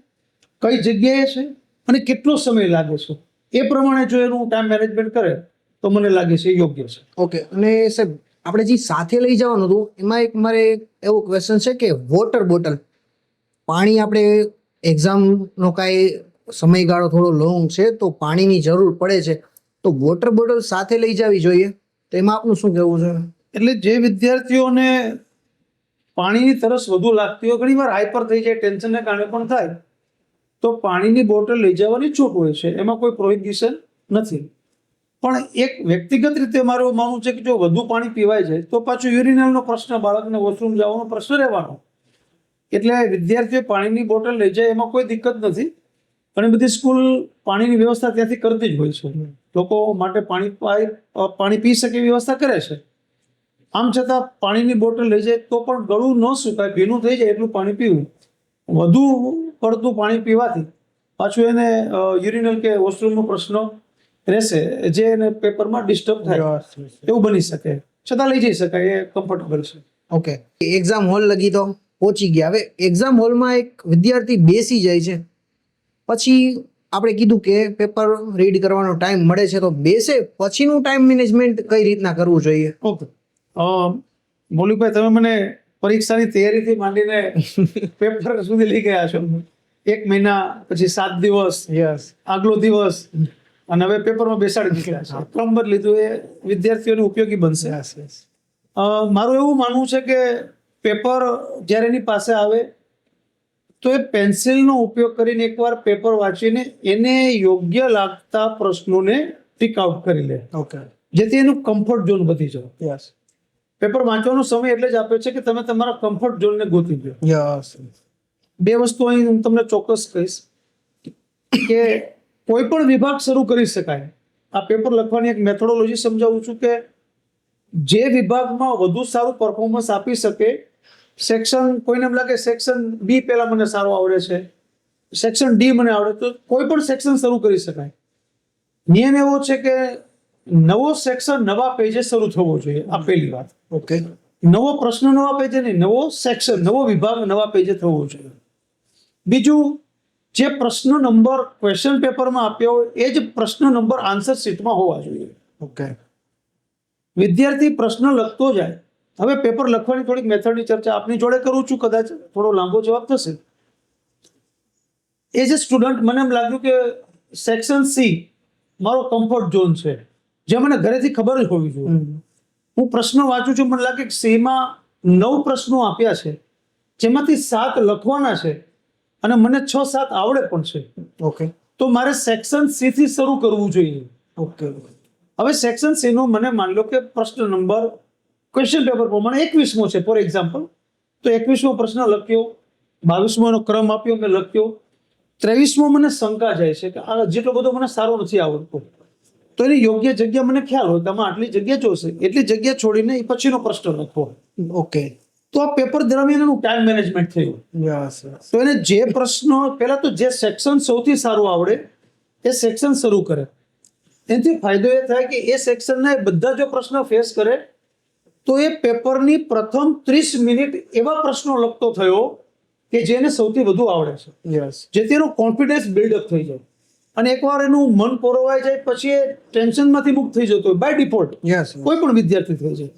કઈ જગ્યાએ છે અને કેટલો સમય લાગે છે. એ પ્રમાણે જો એનું ટાઈમ મેનેજમેન્ટ કરે તો મને લાગે છે યોગ્ય છે. ઓકે. અને સાહેબ, આપણે જે સાથે લઈ જવાનું હતું એમાં એક મારે એવો ક્વેશ્ચન છે કે વોટર બોટલ, પાણી, આપણે એક્ઝામનો કાંઈ સમયગાળો થોડો લોંગ છે તો પાણીની જરૂર પડે છે, તો વોટર બોટલ સાથે લઈ જવી જોઈએ, તો એમાં આપનું શું કહેવું છે? એટલે જે વિદ્યાર્થીઓને પાણીની તરસ વધુ લાગતી હોય, ઘણી વાર હાઈપર થઈ જાય, ટેન્શનને કારણે પણ થાય, તો પાણીની બોટલ લઈ જવાની છૂટ હોય છે, એમાં કોઈ પ્રોહિબિશન નથી. પણ એક વ્યક્તિગત રીતે મારું એવું માનવું છે કે જો વધુ પાણી પીવાય જાય તો પાછું યુરિનલનો પ્રશ્ન, બાળકને વોશરૂમ જવાનો પ્રશ્ન રહેવાનો. એટલે વિદ્યાર્થીઓ પાણીની બોટલ લઈ જાય એમાં કોઈ દિક્કત નથી. ઘણી બધી સ્કૂલ પાણીની વ્યવસ્થા ત્યાંથી કરતી જ હોય છે, લોકો માટે પાણી પી શકે એવી વ્યવસ્થા કરે છે. આમ છતાં પાણીની બોટલ લઈ જાય તો પણ ગળું ન સુકાય, ભીનું થઈ જાય એટલું પાણી પીવું. વધુ પડતું પાણી પીવાથી પાછું એને યુરિનલ કે વોશરૂમનો પ્રશ્ન રહેશે, જે એને પેપરમાં ડિસ્ટર્બ થાય એવું બની શકે. છતાં લઈ જઈ શકાય, એ કમ્ફર્ટેબલ છે. ઓકે. એક્ઝામ હોલ લગી તો પહોંચી ગયા. હવે એક્ઝામ હોલમાં એક વિદ્યાર્થી બેસી જાય છે, પછી આપણે કીધું કે પેપર રીડ કરવાનો ટાઈમ મળે છે, તો બેસે પછીનું ટાઈમ મેનેજમેન્ટ કઈ રીતના કરવું જોઈએ? ઓકે. મૌલિકભાઈ, તમે મને પરીક્ષાની તૈયારીથી માંડીને પેપર સુધી લઈ ગયા છો. 1 મહિના પછી 7 દિવસ, યસ, આગલો દિવસ, અને હવે પેપરમાં બેસાડી દીધા છે. નંબર લીધું, એ વિદ્યાર્થીઓને ઉપયોગી બનશે. મારું એવું માનવું છે કે પેપર જ્યારે એની પાસે આવે તો એ પેન્સિલનો ઉપયોગ કરીને એકવાર પેપર વાંચીને એને યોગ્ય લાગતા પ્રશ્નોને ટીક આઉટ કરી લે, ઓકે, જેથી એનું કમ્ફર્ટ ઝોન વધી જાય. યસ, પેપર વાંચવાનો સમય એટલે જ આપે છે કે તમે તમારા કમ્ફર્ટ ઝોનને ગોતી લો. યસ, બે વસ્તુ અહીં હું તમને ચોક્કસ કહીશ કે કોઈ પણ વિભાગ શરૂ કરી શકાય. આ પેપર લખવાની એક મેથોડોલોજી સમજાવું છું કે જે વિભાગમાં વધુ સારું પરફોર્મન્સ આપી શકે, સેક્શન કોઈને એમ લાગે સેક્શન બી પહેલા મને સારું આવડે છે, સેક્શન ડી મને આવડે, તો કોઈ પણ સેક્શન શરૂ કરી શકાય. નિયમ એવો છે કે નવો સેક્શન નવા પેજે શરૂ થવો જોઈએ. આ પહેલી વાત. ઓકે, નવો પ્રશ્ન નવા પેજે નહીં, નવો સેક્શન નવો વિભાગ નવા પેજે થવો જોઈએ. બીજું, જે પ્રશ્ન નંબર ક્વેશ્ચન પેપરમાં આપ્યો હોય એ જ પ્રશ્ન નંબર આન્સર શીટમાં હોવા જોઈએ. ઓકે, વિદ્યાર્થી પ્રશ્ન લખતો જાય. હવે પેપર લખવાની થોડીક મેથડની ચર્ચા આપની જોડે કરું છું, કદાચ થોડો લાંબો જવાબ થશે. એઝ એ સ્ટુડન્ટ મને એમ લાગ્યું કે સેક્શન સી મારો કમ્ફર્ટ ઝોન છે, જે મને ઘરેથી ખબર જ હોવી જોઈએ. હું પ્રશ્ન વાંચું છું, મને લાગે કે સીમાં 9 પ્રશ્નો આપ્યા છે, જેમાંથી 7 લખવાના છે અને મને 6-7 આવડે પણ છે. ઓકે, તો મારે સેક્શન સી થી શરૂ કરવું જોઈએ. ઓકે, હવે સેક્શન સી નો મને માન લો કે પ્રશ્ન નંબર ક્વેશ્ચન પેપર પ્રમાણે 21મો છે ફોર એક્ઝામ્પલ, તો 21મો પ્રશ્ન લખ્યો, 22મો એનો ક્રમ આપ્યો, મેં લખ્યો. 23મો મને શંકા જાય છે કે આ જેટલો બધો મને સારો નથી આવડતો, તો એની યોગ્ય જગ્યા મને ખ્યાલ હોય કે આમાં આટલી જગ્યા જોશે, એટલી જગ્યા છોડીને એ પછીનો પ્રશ્ન લખવો. ઓકે, તો આ પેપર દરમિયાન એનું ટાઈમ મેનેજમેન્ટ થયું. યસ, તો એને જે પ્રશ્નો પહેલા તો જે સેક્શન સૌથી સારું આવડે એ સેક્શન શરૂ કરે. એનાથી ફાયદો એ થાય કે એ સેક્શનના બધા જો પ્રશ્ન ફેસ કરે તો એ પેપરની પ્રથમ 30 મિનિટ એવા પ્રશ્નો લખતો થયો કે જેને સૌથી વધુ આવડે છે, યસ, જેથી એનો કોન્ફિડન્સ બિલ્ડઅપ થઈ જાય. અને એકવાર એનું મન પોરવાઈ જાય પછી એ ટેન્શનમાંથી મુક્ત થઈ જતો હોય બાય ડિફોલ્ટ. યસ, કોઈ પણ વિદ્યાર્થી થઈ જાય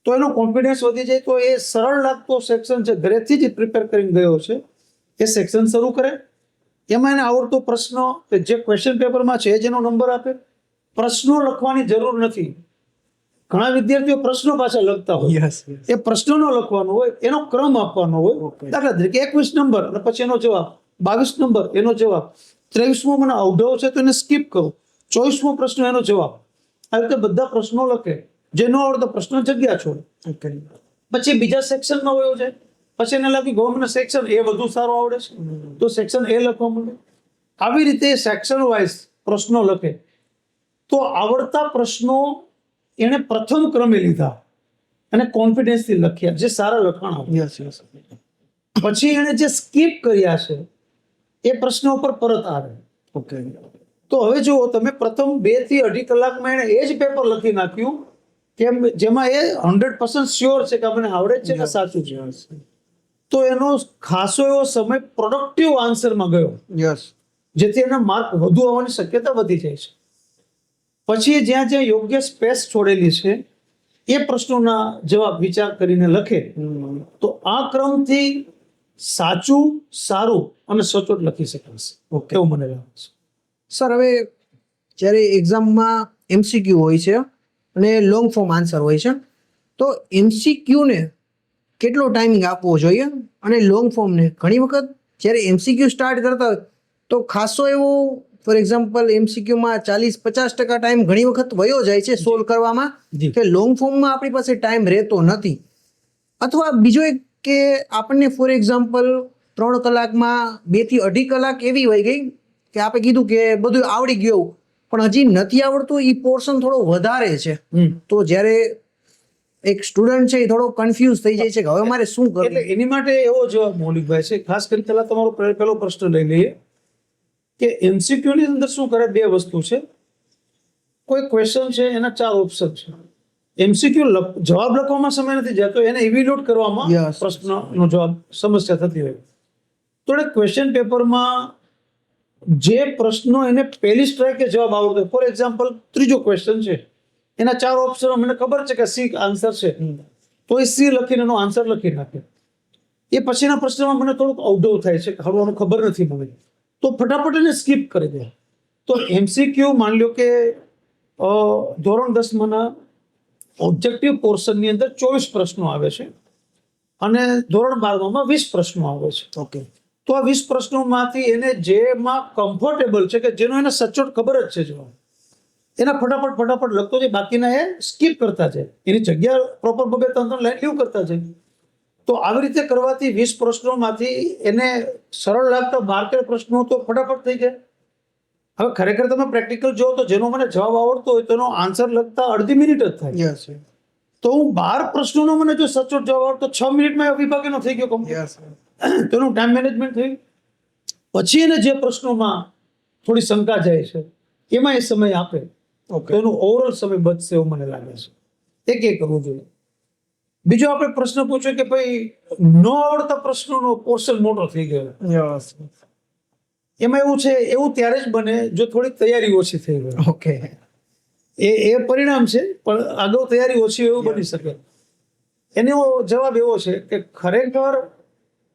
તો એનો કોન્ફિડન્સ વધી જાય, તો એ સરળ લાગતો સેક્શન છે, ઘરેથી જ પ્રિપેર કરીને ગયો છે, એ સેક્શન શરૂ કરે. એમાં એને આવડતો પ્રશ્ન કે જે ક્વેશ્ચન પેપરમાં છે એ જ એનો નંબર આપે. પ્રશ્નો લખવાની જરૂર નથી. ઘણા વિદ્યાર્થીઓ પ્રશ્નો પાછા લખતા હોય, યસ, એ પ્રશ્નનો લખવાનો હોય, એનો ક્રમ આપવાનો હોય. Okay. દાખલા તરીકે 21 નંબર અને પછી એનો જવાબ, 22 નંબર એનો જવાબ, 23મો મને અવઢવ છે તો એને સ્કીપ કરો, 24મો પ્રશ્ન એનો જવાબ. આ રીતે બધા પ્રશ્નો લખે. જે ન આવડતો પ્રશ્ન જગ્યા છોડે. ઓકે, પછી બીજા સેક્શનમાં વયો જાય. પછી એને લાગ્યું ગવર્મેન્ટ સેક્શન એ વધુ સારો આવડે છે તો સેક્શન એ લખવા માંડે. આવી રીતે સેક્શન વાઇઝ પ્રશ્નો લખે. તો આવડતા પ્રશ્નો એણે પ્રથમ ક્રમે લીધા અને કોન્ફિડન્સથી લખ્યા, જે સારા લખાણ આવે. યસ, યસ, પછી એણે જે સ્કીપ કર્યા છે એ પ્રશ્નો ઉપર પરત આવે. ઓકે, તો હવે જુઓ તમે, પ્રથમ 2 થી 2.5 કલાકમાં એણે એ જ પેપર લખી નાખ્યું કે જેમાં એ 100% શ્યોર છે કે મને આવડે જ છે કે સાચું છે. તો એનો ખાસો એવો સમય પ્રોડક્ટિવ આન્સરમાં ગયો, યસ, જેથી એના માર્ક વધુ આવવાની શક્યતા વધી જાય છે. પછી જ્યાં જ્યાં યોગ્ય સ્પેસ છોડેલી છે એ પ્રશ્નોના જવાબ વિચાર કરીને લખે. તો આ ક્રમથી સાચું, સારું અને સચોટ લખી શકાશે. ઓકે, એવું મને લાગે છે. સર હવે જ્યારે એક્ઝામમાં એમસીક્યુ હોય છે અને લોંગ ફોર્મ આન્સર હોય છે, તો એમસીક્યુને કેટલો ટાઈમિંગ આપવો જોઈએ અને લોંગ ફોર્મને ઘણી વખત જ્યારે એમસીક્યુ સ્ટાર્ટ કરતા હોય તો ખાસો એવો ફોર એક્ઝામ્પલ એમસીક્યુમાં 40-50% ટાઈમ ઘણી વખત વયો જાય છે સોલ્વ કરવામાં, જી. કે લોંગ ફોર્મમાં આપણી પાસે ટાઈમ રહેતો નથી. અથવા બીજો એક કે આપણને ફોર એક્ઝામ્પલ 3 કલાકમાં 2 થી 2.5 કલાક એવી વહી ગઈ કે આપણે કીધું કે બધું આવડી ગયું પણ હજી નથી આવડતું, એ પોર્શન થોડો વધારે છે. તો જ્યારે એક સ્ટુડન્ટ છે એ થોડો કન્ફ્યુઝ થઈ જાય છે કે હવે મારે શું કરવું. એટલે એની માટે એવો જવાબ મૌલિકભાઈ છે. ખાસ કરીને પહેલા તમારો પહેલો પ્રશ્ન લઈ લઈએ કે એમસીક્યુ ની અંદર શું કરે, 2 વસ્તુ છે. કોઈ ક્વેશ્ચન છે એના 4 ઓપ્શન છે. એમસીક્યુ જવાબ લખવામાં સમય નથી જતો, એને ઇવેલ્યુએટ કરવામાં Yes. પ્રશ્નનો જવાબ સમસ્યા થતી હોય. તો એ ક્વેશ્ચન પેપરમાં જે પ્રશ્નો એને પહેલી સ્ટ્રાઇકે જવાબ આવડતો હોય, ફોર એક્ઝામ્પલ ત્રીજો ક્વેશ્ચન છે, એના 4 ઓપ્શન મને ખબર છે કે સી આન્સર છે, તો એ સી લખીને એનો આન્સર લખી નાખે. એ પછીના પ્રશ્નમાં મને થોડુંક અવઢવ થાય છે કે હળવાનું ખબર નથી મને, તો ફટાફટ એને સ્કીપ કરી દે. તો એમસીક્યુ માની લો કે ધોરણ 10માં ઓબ્જેક્ટિવ પોર્શનની અંદર 24 પ્રશ્નો આવે છે અને ધોરણ 12માં 20 પ્રશ્નો આવે છે. ઓકે. તો આ 20 પ્રશ્નોમાંથી એને જેમાં કમ્ફર્ટેબલ છે કે જેનો એને સચોટ ખબર જ છે જવાબ, એના ફટાફટ લખતો જાય, બાકીના એ સ્કીપ કરતા જાય, એની જગ્યા પ્રોપર 2-3 લાઈન લીવ કરતા જાય. તો આવી રીતે કરવાથી 20 પ્રશ્નોમાંથી એને સરળ લાગતા 12 પ્રશ્નો તો ફટાફટ થઈ જાય. હવે ખરેખર તમે પ્રેક્ટિકલ જો તો જેનો મને જવાબ આવડતો હોય તેનો આન્સર લખતા અડધી મિનિટ જ થાય. યસ તો હું 12 પ્રશ્નોનો મને જો સચોટ જવાબ આવડતો 6 મિનિટમાં એ વિભાગ એનો થઈ ગયો complete. યસ તેનું ટાઈમ મેનેજમેન્ટ થયું. પછી એને જે પ્રશ્નોમાં થોડી શંકા જાય છે એમાં એ સમય આપે ઓકે. તો એનો ઓવરઓલ સમય બચશે એવું મને લાગે છે. એ કરવું જોઈએ. બીજો આપણે પ્રશ્ન પૂછ્યો કે ભાઈ ન આવડતા પ્રશ્નોનો પોર્શન મોટો થઈ ગયો. યસ એમાં એવું છે, એવું ત્યારે જ બને જો થોડીક તૈયારી ઓછી થઈ ગઈ. ઓકે. એ પરિણામ છે, પણ આગળ તૈયારી ઓછી હોય એવું બની શકે. એનો જવાબ એવો છે કે ખરેખર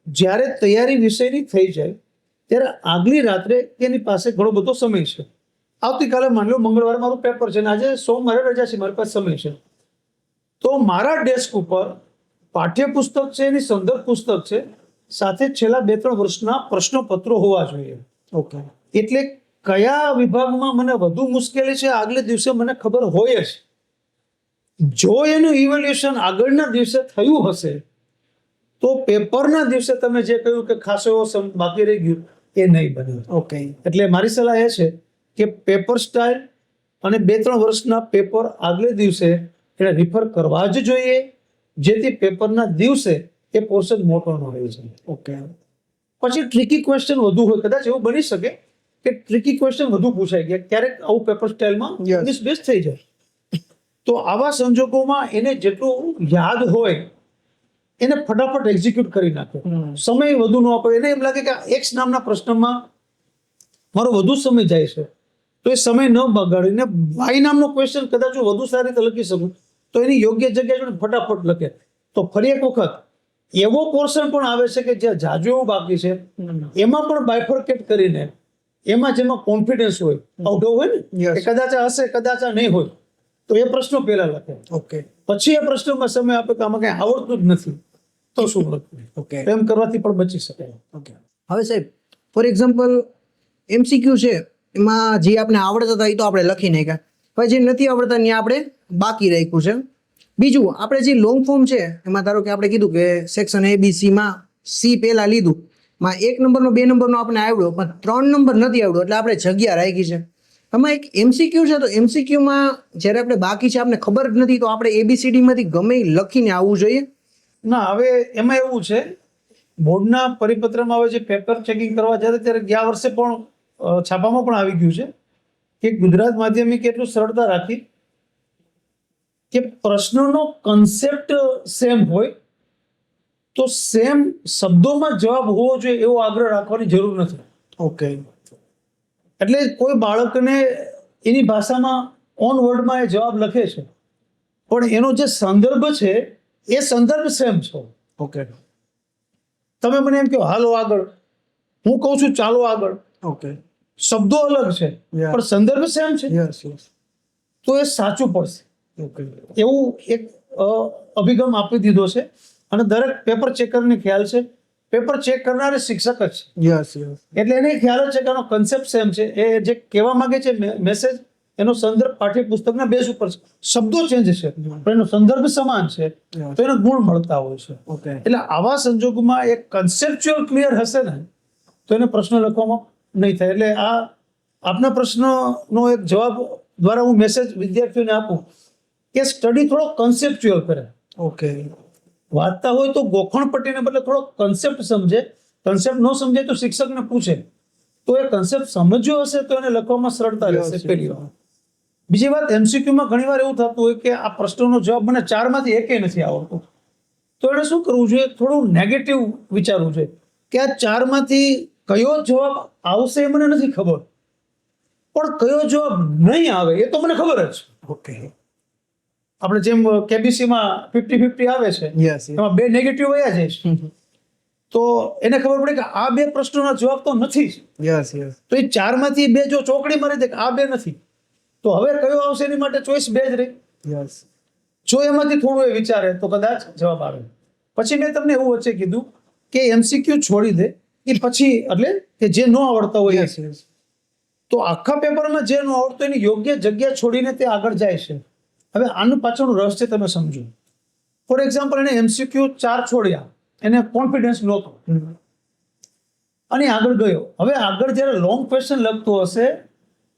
જ્યારે તૈયારી વિષયની થઈ જાય ત્યારે આગલી રાત્રે એની પાસે ઘણો બધો સમય છે. આવતીકાલે માની લો મંગળવારે મારું પેપર છે ને આજે સોમવારે રજા છે, મારી પાસે સમય છે. તો મારા ડેસ્ક ઉપર પાઠ્યપુસ્તક છે, એની સંદર્ભ પુસ્તક છે, સાથે છેલ્લા 2-3 વર્ષના પ્રશ્નપત્રો હોવા જોઈએ. ઓકે. એટલે કયા વિભાગમાં મને વધુ મુશ્કેલી છે આગલે દિવસે મને ખબર હોય જ. જો એનું ઇવેલ્યુએશન આગળના દિવસે થયું હશે તો પેપરના દિવસે તમે જે કહ્યું કે ખાસો એવો બાકી રહી ગયું એ નહીં બને. ઓકે. એટલે મારી સલાહ એ છે કે પેપર સ્ટાઇલ અને 2-3 વર્ષના પેપર આગલે દિવસે એને રિફર કરવા જ જોઈએ, જેથી પેપરના દિવસે એ પોર્શન મોટો ન રહી જાય. ઓકે. પછી ટ્રિકી ક્વેશ્ચન વધુ હોય, કદાચ એવું બની શકે કે ટ્રિકી ક્વેશ્ચન વધુ પૂછાય ગયા, ક્યારેક આવું પેપર સ્ટાઇલમાં Yes. મિસબેસ થઈ જાય. તો આવા સંજોગોમાં એને જેટલું યાદ હોય એને ફટાફટ એક્ઝિક્યુટ કરી નાખે. સમય વધુ ન આપે. એને એમ લાગે કે એક્સ નામના પ્રશ્નમાં મારો વધુ સમય જાય છે, તો એ સમય ન બગાડીને વાય નામનો ક્વેશ્ચન કદાચ હું વધુ સારી રીતે લખી શકું તો એની યોગ્ય જગ્યાએ જોઈને ફટાફટ લખે. તો ફરી એક વખત એવો પોર્શન પણ આવે છે કે જ્યાં જાજુ એવું બાકી છે એમાં પણ બાયફર્કેટ કરીને એમાં જેમાં કોન્ફિડન્સ હોય, આઉટ હોય ને Yes. કે કદાચ આ હશે કદાચ આ નહીં હોય, તો એ પ્રશ્નો પહેલા લખે. ઓકે. પછી એ પ્રશ્નોમાં સમય આપે કે આમાં કઈ આવડતું જ નથી તો શું લખવું. ઓકે. એમ કરવાથી પણ બચી શકાય. ઓકે. હવે સાહેબ ફોર એક્ઝામ્પલ MCQ છે એમાં જે આપણે આવડતા હતા એ તો આપણે લખી નાખ્યા, હવે જે નથી આવડતા ત્યાં આપણે બાકી રાખ્યું છે. બીજું આપણે જે લોંગ ફોર્મ છે એમાં ધારો કે આપણે કીધું કે સેક્શન ABC માં C પહેલા લીધું, માં 1 નંબરનો 2 નંબરનો આપણે આવડ્યો પણ 3 નંબર નથી આવડ્યો એટલે આપણે જગ્યા રાખી છે. આમાં એક MCQ છે, તો MCQ માં જ્યારે આપણે બાકી છે આપણે ખબર જ નથી તો આપણે ABCD માંથી ગમે એ લખીને આવવું જોઈએ. ના, હવે એમાં એવું છે, બોર્ડના પરિપત્રમાં હવે જે પેપર ચેકિંગ કરવા જાય ત્યારે ગયા વર્ષે પણ છાપામાં પણ આવી ગયું છે કે ગુજરાત માધ્યમિક એટલું સરળતા રાખી કે પ્રશ્નનો કન્સેપ્ટ સેમ હોય તો સેમ શબ્દોમાં જવાબ હોવો જોઈએ એવો આગ્રહ રાખવાની જરૂર નથી. ઓકે. એટલે કોઈ બાળકને એની ભાષામાં ઓન વર્ડમાં એ જવાબ લખે છે પણ એનો જે સંદર્ભ છે એ સંદર્ભ સેમ છે. ઓકે. તમે મને એમ કહો હાલો આગળ, હું કહું છું ચાલો આગળ, ઓકે. શબ્દો અલગ છે Yeah. પણ સંદર્ભ સેમ છે, યસ યસ. તો એ સાચું પડશે ઓકે. એવું એક અભિગમ આપી દીધો છે. અને દરેક પેપર ચેકરને ખ્યાલ છે, પેપર ચેક કરનાર એ શિક્ષક જ છે, યસ યસ. એટલે એને ખ્યાલ જ છે કે આનો કન્સેપ્ટ સેમ છે. એ જે કહેવા માંગે છે મેસેજ એનો સંદર્ભ પાઠ્યપુસ્તકના બેઝ ઉપર છે, શબ્દો ચેન્જ છે પણ એનો સંદર્ભ સમાન છે, તો એને ગુણ મળતા હોય છે. ઓકે. એટલે આવા સંજોગોમાં એક કન્સેપ્ચ્યુઅલ ક્લિયર હશે ને તો એને પ્રશ્ન લખવામાં નહીં થાય. એટલે આ આપના પ્રશ્નનો એક જવાબ દ્વારા હું મેસેજ વિદ્યાર્થીઓને આપું કે સ્ટડી થોડો કન્સેપ્ચ્યુઅલ કરે. ઓકે. વાંચતા હોય તો ગોખણ પટ્ટીને બદલે થોડો કન્સેપ્ટ સમજે, કન્સેપ્ટ ન સમજે તો શિક્ષકને પૂછે, તો એ કન્સેપ્ટ સમજ્યો હશે તો એને લખવામાં સરળતા રહેશે. પહેલી વાત. બીજી વાત, MCQમાં ઘણીવાર એવું થતું હોય કે આ પ્રશ્નનો જવાબ મને 4 માંથી એકેય નથી આવડતો, તો એને શું કરવું જોઈએ, થોડું નેગેટિવ વિચારવું જોઈએ કે આ 4 માંથી કયો જવાબ આવશે એ મને નથી ખબર પણ કયો જવાબ નહીં આવે એ તો મને ખબર જ. ઓકે. આપણે જેમ KBCમાં 50-50 આવે છે યસ એમાં 2 નેગેટિવ વયા જાય છે તો એને ખબર પડે કે આ 2 પ્રશ્નોના જવાબ તો નથી જ. Yes yes. તો એ 4 માંથી 2 જો ચોકડી મારી દે કે આ 2 નથી તો હવે કયો આવશે એની માટે ચોઈસ 2 જ રહી. યસ. જો એમાંથી થોડું એ વિચારે તો કદાચ જવાબ આવે. પછી મેં તમને એવું વચ્ચે કીધું કે MCQ છોડી દે એ પછી, એટલે કે જે ન આવડતા હોય Yes, yes. તો આખા પેપરમાં જે ન આવડતું એની યોગ્ય જગ્યા છોડીને તે આગળ જાય છે. હવે આનું પાછળનું રહસ્ય તમે સમજો. ફોર એક્ઝામ્પલ, એને MCQ 4 છોડ્યા, એને કોન્ફિડન્સ નહોતો અને આગળ ગયો. હવે આગળ જ્યારે લોંગ ક્વેશ્ચન લખતો હશે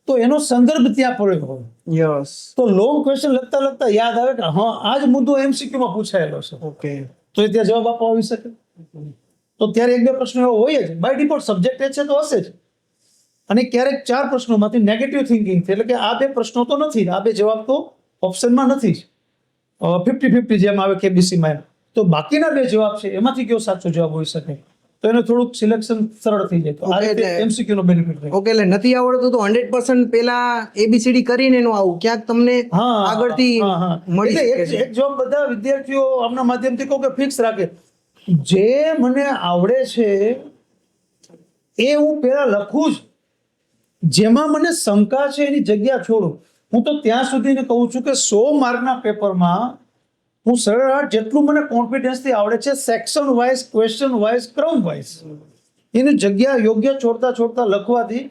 તો એનો સંદર્ભ ત્યાં પડ્યો હોય, Yes. તો લોંગ ક્વેશ્ચન લખતા લખતા યાદ આવે કે હા આ જ મુદ્દો MCQ માં પૂછાયેલો છે, Okay. તો એ ત્યાં જવાબ આપવા આવી શકે. તો ત્યારે એક બે પ્રશ્નો એવો હોય જ, બાય ડિફોલ્ટ સબ્જેક્ટ એ છે તો હશે જ. અને ક્યારેક 4 પ્રશ્નોમાંથી નેગેટિવ થિંકિંગ, એટલે કે આ બે પ્રશ્નો તો નથી, આ બે જવાબ તો ઓપ્શનમાં નથી જ, 50-50 જેમ આવે KBC માં, તો બાકીના બે જવાબ છે એમાંથી કયો સાચો જવાબ હોઈ શકે, તો એને થોડુંક સિલેક્શન સરળ થઈ જાય. તો આ Okay, રીતે એટલે- MCQ નો બેનિફિટ થાય. ઓકે, એટલે નથી આવડતું તો 100% પેલા ABCD કરીને નું આવું ક્યાંક તમને આગળથી મળી એટલે શકે છે. એક જોબ બધા વિદ્યાર્થીઓ આમના માધ્યમથી કહું કે ફિક્સ રાખે, જે મને આવડે છે એ હું પેલા લખું જ, જેમાં મને શંકા છે એની જગ્યા છોડું. હું તો ત્યાં સુધીને કહું છું કે 100 માર્કના પેપરમાં હું સરેરાશ જેટલું મને કોન્ફિડન્સથી આવડે છે, સેક્શન વાઇઝ, ક્વેશ્ચન વાઇઝ, ક્રમ વાઇઝ એની જગ્યા યોગ્ય છોડતા છોડતા લખવાથી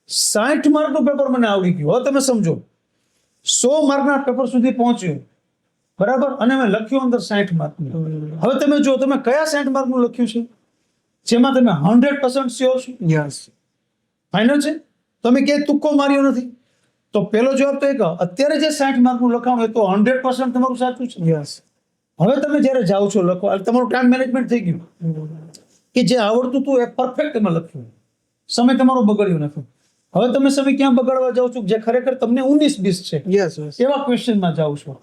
60 માર્કનું પેપર મને આવડી ગયું. હવે તમે સમજો, 100 માર્કના પેપર સુધી પહોંચ્યું, બરાબર, અને મેં લખ્યું અંદર 60 માર્કનું. હવે તમે જો તમે કયા 60 માર્કનું લખ્યું છે જેમાં તમે 100% શ્યોર છો, Yes. ફાઇનલ છે, તમે ક્યાંય તુક્કો માર્યો નથી, તો પહેલો જવાબ તો એક, અત્યારે જે 60 માર્કનું લખાણું એ તો 100% તમારું સાચું છે. Yes. હવે તમે જ્યારે જાઓ છો લખવા, તમારું ટાઈમ મેનેજમેન્ટ થઈ ગયું કે જે આવડતું હતું એ પરફેક્ટ તમે લખ્યું, સમય તમારો બગડ્યો નથી. હવે તમે સમય ક્યાં બગાડવા જાઓ છો, જે ખરેખર તમને 19-20 છે Yes, yes. એવા ક્વેશ્ચનમાં જાઓ છો,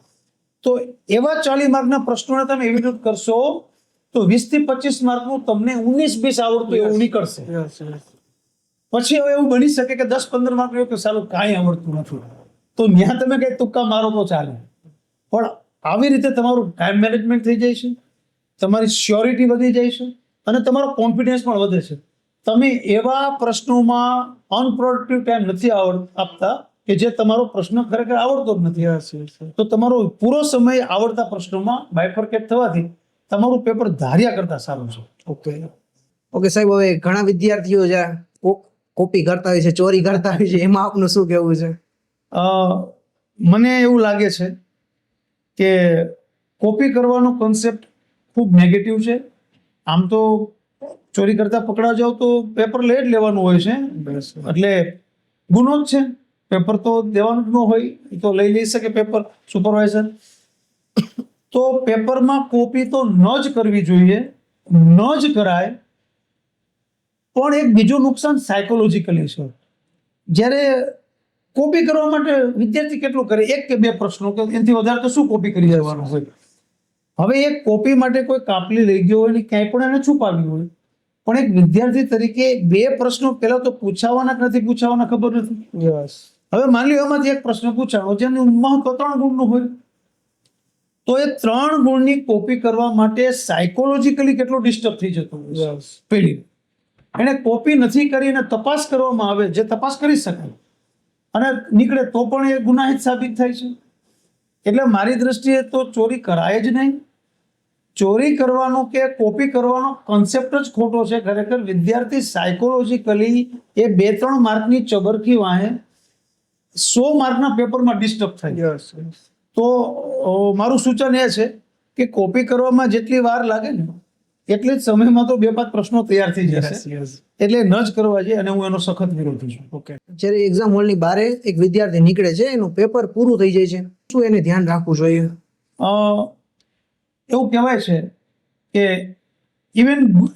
તો એવા 40 માર્કના પ્રશ્નોને તમે એવિડેટ કરશો તો 20 થી 25 માર્કનું તમને 19-20 આવડતું એવું નીકળશે. Yes, yes. પછી હવે એવું બની શકે કે 10-15 માર્ક કે સાલું કાંઈ આવડતું નથી, તો ત્યાં તમે કઈ તુક્કા મારો તો ચાલે, પણ આવી રીતે તમારું ટાઈમ મેનેજમેન્ટ થઈ જાય છે, તમારી શ્યોરિટી વધી જાય છે અને તમારો કોન્ફિડન્સ પણ વધે છે. તમે એવા પ્રશ્નોમાં અનપ્રોડક્ટિવ ટાઈમ નથી આપતા કે જે તમારો પ્રશ્ન ખરેખર આવડતો જ નથી. Yes, yes, yes. તો તમારો પૂરો સમય આવડતા પ્રશ્નોમાં બાયફર્કેટ થવાથી તમારું પેપર ધાર્યા કરતા સારું છે. ઓકે ઓકે સાહેબ, હવે ઘણા વિદ્યાર્થીઓ જે કોપી કરતા હોય છે, ચોરી કરતા હોય છે, એમાં આપનું શું કહેવું છે? મને એવું લાગે છે કે કોપી કરવાનો કોન્સેપ્ટ ખૂબ નેગેટિવ છે. આમ તો ચોરી કરતા પકડા જાવ તો પેપર લઈ જ લેવાનું હોય છે, એટલે ગુનો જ છે, પેપર તો દેવાનું જ ન હોય, એ તો લઈ લઈ શકે પેપર સુપરવાઇઝર. તો પેપરમાં કોપી તો ન જ કરવી જોઈએ, ન જ કરાય. પણ એક બીજું નુકસાન સાયકોલોજીકલી છે. જ્યારે કોપી કરવા માટે વિદ્યાર્થી કેટલું કરે, 1 કે 2 પ્રશ્નો, કે એનાથી વધારે તો શું કોપી કરી જવાનું હોય. હવે એક કોપી માટે કોઈ કાપલી લઈ ગયો હોય ને ક્યાંય પણ એને છુપાવી હોય, પણ એક વિદ્યાર્થી તરીકે 2 પ્રશ્નો પહેલા તો પૂછાવાના કે નથી પૂછાવાના ખબર નથી. યસ. હવે માની લો એમાંથી એક પ્રશ્ન પૂછાણો જેનું મહત્વ 3 ગુણનું હોય, તો એ 3 ગુણની કોપી કરવા માટે સાયકોલોજીકલી કેટલો ડિસ્ટર્બ થઈ જતો હોય. યસ. પેલી એને કોપી નથી કરી અને તપાસ કરવામાં આવે, જે તપાસ કરી શકાય અને નીકળે તો પણ એ ગુનાહિત સાબિત થાય છે. એટલે મારી દ્રષ્ટિએ તો ચોરી કરાય જ નહીં. ચોરી કરવાનો કે કોપી કરવાનો કોન્સેપ્ટ જ ખોટો છે. ખરેખર વિદ્યાર્થી સાયકોલોજીકલી એ 2-3 માર્કની ચબરખી વાહે 100 માર્કના પેપરમાં ડિસ્ટર્બ થાય. યસ. તો મારું સૂચન એ છે કે કોપી કરવામાં જેટલી વાર લાગે ને એટલી જ સમયમાં તો 2-5 પ્રશ્નો તૈયાર થઈ જશે. યસ. એટલે ન જ કરવા જોઈએ અને હું એનો સખત વિરોધી છું. ઓકે. જ્યારે એક્ઝામ હોલની બહાર એક વિદ્યાર્થી નીકળે છે, એનું પેપર પૂરું થઈ જાય છે, શું એને ધ્યાન રાખવું જોઈએ? એવું કહેવાય છે કે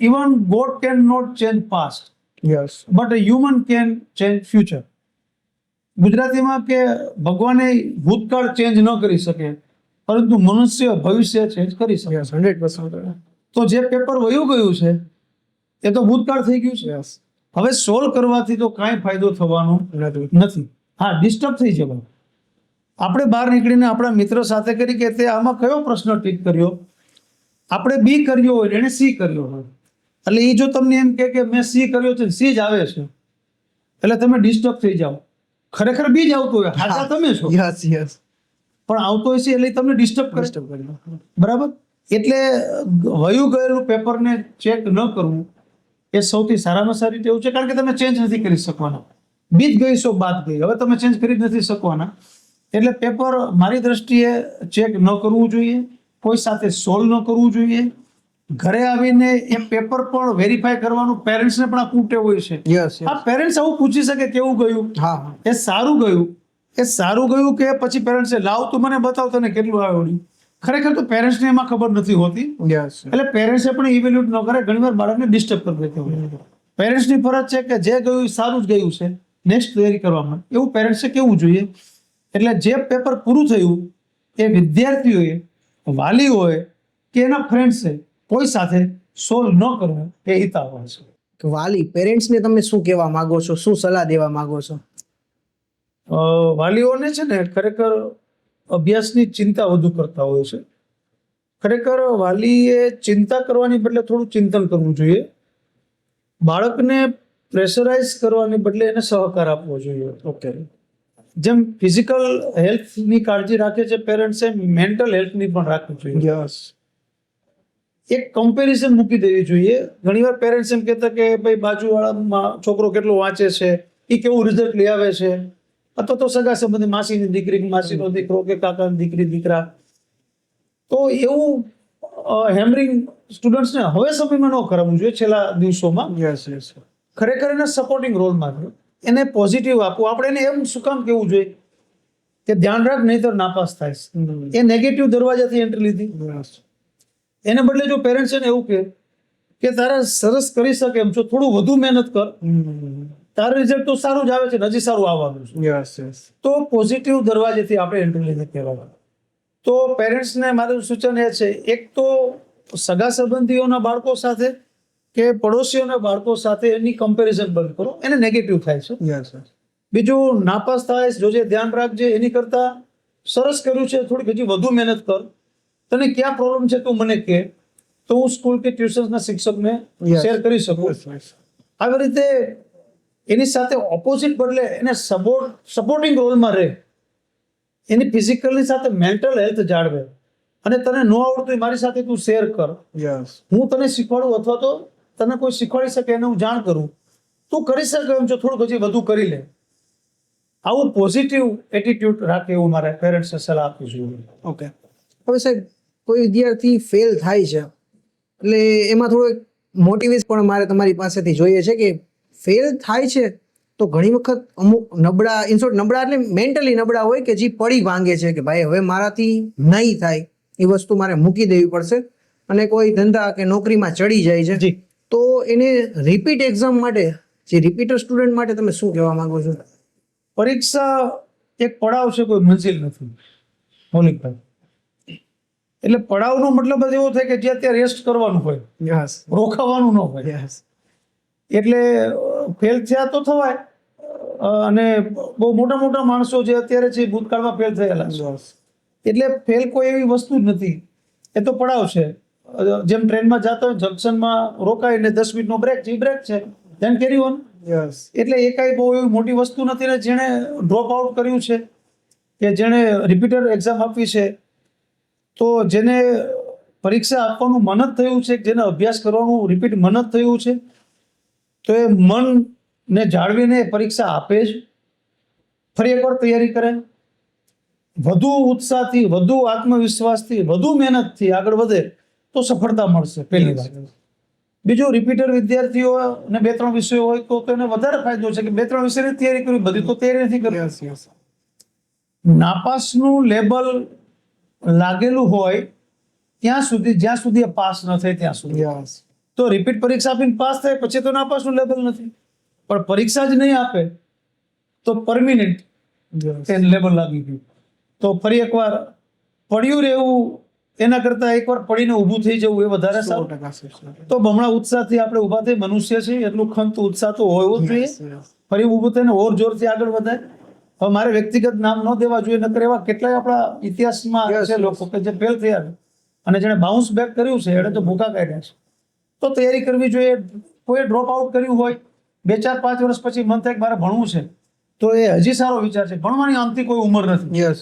even God can not change past, yes. But a human can change future. ગુજરાતીમાં કે ભગવાને ભૂતકાળ ચેન્જ ન કરી શકે, પરંતુ મનુષ્ય ભવિષ્ય ચેન્જ કરી શકે. યસ, 100%. તો જે પેપર વયું ગયું છે એ તો ભૂતકાળ થઈ ગયું છે. યસ. હવે સોલ્વ કરવાથી તો કાંઈ ફાયદો થવાનો નથી. નથી. હા, ડિસ્ટર્બ થઈ જવાય. આપણે બહાર નીકળીને આપણા મિત્ર સાથે કરી કે તે આમાં કયો પ્રશ્ન ટીક કર્યો, આપણે બી કર્યો હોય એને સી કર્યો હોય, એટલે એ જો તમને એમ કે મેં સી કર્યો છે, સી જ આવે છે, એટલે તમે ડિસ્ટર્બ થઈ જાઓ. ખરેખર બી જ આવતું હોય, હાચા તમે છો. યસ. યસ. પણ આવતો હોય છે એટલે ઈ તમને ડિસ્ટર્બ કરે, બરાબર. એટલે વયું ગયેલું પેપરને ચેક ન કરવું એ સૌથી સારામાં સારી ટેવ છે, કારણ કે તમે ચેન્જ નથી કરી શકવાના. બીત ગઈ સો બાત ગઈ, હવે તમે ચેન્જ કરી જ નથી શકવાના. એટલે પેપર મારી દ્રષ્ટિએ ચેક ન કરવું જોઈએ, કોઈ સાથે સોલ્વ ન કરવું જોઈએ. ઘરે આવીને એ પેપર પણ વેરીફાઈ કરવાનું પેરેન્ટ્સને પણ આ કુટેવ હોય છે. યસ આ પેરેન્ટ્સ આવું પૂછી શકે કેવું ગયું, હા એ સારું ગયું કે પછી પેરેન્ટ્સે લાવ તું મને બતાવ તને કેટલું આવડ્યું. ખરેખર તો પેરેન્ટ્સને એમાં ખબર નથી હોતી, યસ એટલે પેરેન્ટ્સે પણ ઇવેલ્યુએટ ન કરે, ઘણીવાર બાળકને ડિસ્ટર્બ કરી દેતા હોય. પેરેન્ટ્સની ફરજ છે કે જે ગયું એ સારું જ ગયું છે, નેક્સ્ટ તૈયારી કરવામાં એવું પેરેન્ટ્સે કહેવું જોઈએ. એટલે જે પેપર પૂરું થયું એ વિદ્યાર્થીઓએ, વાલીઓએ કે એના ફ્રેન્ડ્સે કોઈ સાથે સોલ્વ ન કરવું એ હિતાવહ છે. વાલી પેરેન્ટ્સને તમે શું કહેવા માંગો છો, શું સલાહ દેવા માંગો છો? વાલીઓને છે ને ખરેખર અભ્યાસની ચિંતા વધુ કરતા હોય છે. ખરેખર વાલીએ ચિંતા કરવાની બદલે થોડું ચિંતન કરવું જોઈએ. બાળકને પ્રેશરાઇઝ કરવાની બદલે એને સહકાર આપવો જોઈએ. ઓકે, જેમ ફિઝિકલ હેલ્થની કાળજી રાખે છે પેરેન્ટ્સે, મેન્ટલ હેલ્થની પણ રાખવી જોઈએ. યસ એક કમ્પેરિઝન મૂકી દેવી જોઈએ. ઘણીવાર પેરેન્ટ્સ એમ કહેતા કે ભાઈ બાજુવાળામાં છોકરો કેટલો વાંચે છે, એ કેવું રિઝલ્ટ લઈ આવે છે, અથવા તો સગા સંબંધી માસીની દીકરી, માસીનો દીકરો કે કાકાની દીકરી દીકરા. તો એવું હેમરિંગ સ્ટુડન્ટ્સને હવે સમયમાં ન કરાવવું જોઈએ. છેલ્લા દિવસોમાં યસ યસ ખરેખર એને સપોર્ટિંગ રોલમાં રહ્યો, એને પોઝિટિવ આપવું. આપણે એને એમ શું કામ કહેવું જોઈએ કે ધ્યાન રાખ નહીંતર નાપાસ થાય. એ નેગેટિવ દરવાજાથી એન્ટ્રી લીધી. એને બદલે જો પેરેન્ટ્સ એને એવું કે તારા સરસ કરી શકે એમ છો, થોડું વધુ મહેનત કર, તારું રિઝલ્ટ તો સારું જ આવે છે, હજી સારું આવવાનું છે. યસ યસ તો પોઝિટિવ દરવાજેથી આપણે એન્ટ્રી લઈને કહેવાય. તો પેરેન્ટ્સને મારું સૂચન એ છે, એક તો સગા સંબંધીઓના બાળકો સાથે કે પડોશીઓના બાળકો સાથે એની કમ્પેરિઝન બંધ કરો, એને નેગેટિવ થાય છે. યસ બીજું, નાપાસ થાય જોજે, ધ્યાન રાખજે, એની કરતા સરસ કર્યું છે, થોડીક હજી વધુ મહેનત કર, તને ક્યાં પ્રોબ્લેમ છે તું મને કહે, તો હું સ્કૂલ કે ટ્યુશન્સના શિક્ષકને શેર કરી શકું. આવી રીતે એની સાથે ઓપોઝિટ બદલે એને સપોર્ટિંગ રોલમાં રહે, એની ફિઝિકલની સાથે મેન્ટલ હેલ્થ જાળવે, અને તને ન આવડતું મારી સાથે તું શેર કર, યસ હું તને શીખવાડું, અથવા તો તને કોઈ શીખવાડી શકે એને હું જાણ કરું, તું કરી શકે એમ છો, થોડુંક હજી વધુ કરી લે. આવું પોઝિટિવ એટીટ્યુડ રાખે એવું મારે પેરેન્ટ્સને સલાહ આપવી જોઈએ. ઓકે, હવે સાહેબ કોઈ વિદ્યાર્થી ફેલ થાય છે એટલે એમાં થોડું મોટિવેશન પણ મારે તમારી પાસેથી જોઈએ છે કે ફેલ થાય છે તો ઘણી વખત અમુક નબળા, ઇનશોર્ટ નબળા એટલે મેન્ટલી નબળા હોય કે જે પડી ભાંગે છે કે ભાઈ હવે મારાથી નહીં થાય, એ વસ્તુ મારે મૂકી દેવી પડશે, અને કોઈ ધંધા કે નોકરીમાં ચડી જાય છે. જી. તો એને રિપીટ એક્ઝામ માટે, જે રિપીટર સ્ટુડન્ટ માટે તમે શું કહેવા માંગો છો? પરીક્ષા એક પડાવ છે, કોઈ મંજિલ નથી મૌલિકભાઈ. એટલે પડાવનો મતલબ જ એવો થાય કે જ્યાં ત્યાં રેસ્ટ કરવાનું હોય, યસ રોકાવાનું ન હોય. યસ એટલે ફેલ થયા તો થવાય, અને બહુ મોટા મોટા માણસો જે અત્યારે છે ભૂતકાળમાં ફેલ થયેલા છે. એટલે ફેલ કોઈ એવી વસ્તુ જ નથી, એ તો પડાવ છે. જેમ ટ્રેનમાં જતા હોય, જંક્શનમાં રોકાઈને 10 મિનિટનો બ્રેક છે, બ્રેક છે, ધેન કેરી ઓન. યસ એટલે એ કાંઈ બહુ એવી મોટી વસ્તુ નથી ને. જેણે ડ્રોપ આઉટ કર્યું છે કે જેણે રિપીટર એક્ઝામ આપવી છે, તો જેને પરીક્ષા આપવાનું મન જ થયું છે, જેને અભ્યાસ કરવાનું રિપીટ મન જ થયું છે, તો એ મનને જાળવીને પરીક્ષા આપે જ. ફરી એકવાર તૈયારી કરે, વધુ ઉત્સાહથી, વધુ આત્મવિશ્વાસથી, વધુ મહેનતથી આગળ વધે તો સફળતા મળશે, પહેલી વાત. બીજું, રિપીટર વિદ્યાર્થીઓને 2-3 વિષયો હોય તો એને વધારે ફાયદો છે કે 2-3 વિષયની તૈયારી કરવી, બધી તો તૈયારી નથી કરવી. નાપાસનું લેબલ લાગેલું હોય ત્યાં સુધી, જ્યાં સુધી એ પાસ ન થાય ત્યાં સુધી. યસ તો રિપીટ પરીક્ષા આપીને પાસ થાય પછી તો નાપાસનું લેબલ નથી, પણ પરીક્ષા જ નહીં આપે તો પરમિનન્ટ એને લેબલ લાગી ગયું. તો ફરી એકવાર પડ્યું રહેવું એના કરતાં એકવાર પડીને ઊભું થઈ જવું એ વધારે સારું. તો બમણા ઉત્સાહથી આપણે ઊભા થઈ, મનુષ્ય છે એટલું ખંત ઉત્સાહ તો હોવો જ જોઈએ. ફરી ઊભું થઈને ઓર જોરથી આગળ વધાય. હવે મારે વ્યક્તિગત નામ ન દેવા જોઈએ, નકર એવા કેટલાય આપણા ઇતિહાસમાં છે લોકો કે જે ફેલ થયા અને જેણે બાઉન્સ બેક કર્યું છે, એને તો ભૂખા કાઢ્યા છે. તો તૈયારી કરવી જોઈએ. કોઈ ડ્રોપ આઉટ કર્યું હોય, 2-4-5 વર્ષ પછી મન થાય કે મારે ભણવું છે, તો એ હજી સારો વિચાર છે. ભણવાની આમથી કોઈ ઉંમર નથી. યસ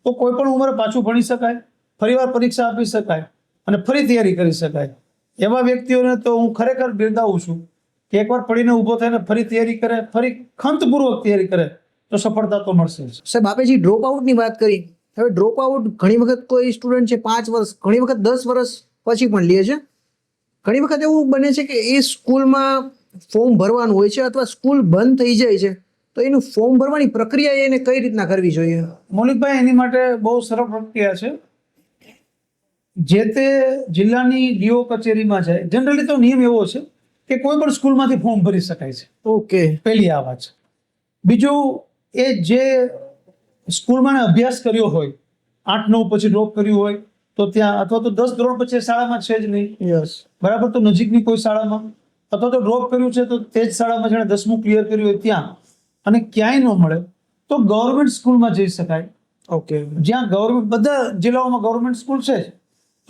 તો કોઈ પણ ઉંમરે પાછું ભણી શકાય, ફરીવાર પરીક્ષા આપી શકાય અને ફરી તૈયારી કરી શકાય. એવા વ્યક્તિઓને તો હું ખરેખર બિરદાવું છું કે એકવાર પડીને ઊભો થઈને ફરી તૈયારી કરે, ફરી ખંતપૂર્વક તૈયારી કરે તો સફળતા તો મળશે જ. સાહેબ આપે જે ડ્રોપ આઉટની વાત કરી, હવે ડ્રોપ આઉટ ઘણી વખત કોઈ સ્ટુડન્ટ છે 5 વર્ષ, ઘણી વખત 10 વર્ષ પછી પણ લે છે. ઘણી વખત એવું બને છે કે એ સ્કૂલમાં ફોર્મ ભરવાનું હોય છે અથવા સ્કૂલ બંધ થઈ જાય છે, તો એનું ફોર્મ ભરવાની પ્રક્રિયા એને કઈ રીતના કરવી જોઈએ? મૌલિકભાઈ, એની માટે બહુ સરળ પ્રક્રિયા છે. જે તે જિલ્લાની ડીઓ કચેરીમાં જાય. જનરલી તો નિયમ એવો છે કે કોઈ પણ સ્કૂલમાંથી ફોર્મ ભરી શકાય છે. ઓકે, પહેલી આ વાત છે. બીજું, એ જે સ્કૂલમાં અભ્યાસ કર્યો હોય, 8-9 પછી ડ્રોપ કર્યું હોય તો ત્યાં, અથવા તો 10 ધોરણ પછી શાળામાં છે જ નહીં, યસ, બરાબર, તો નજીકની કોઈ શાળામાં, અથવા તો ડ્રોપ કર્યું છે તો તે જ શાળામાં જેણે 10મું ક્લિયર કર્યું હોય ત્યાં, અને ક્યાંય ન મળે તો ગવર્મેન્ટ સ્કૂલમાં જઈ શકાય. ઓકે, જ્યાં ગવર્મેન્ટ, બધા જિલ્લાઓમાં ગવર્મેન્ટ સ્કૂલ છે જ,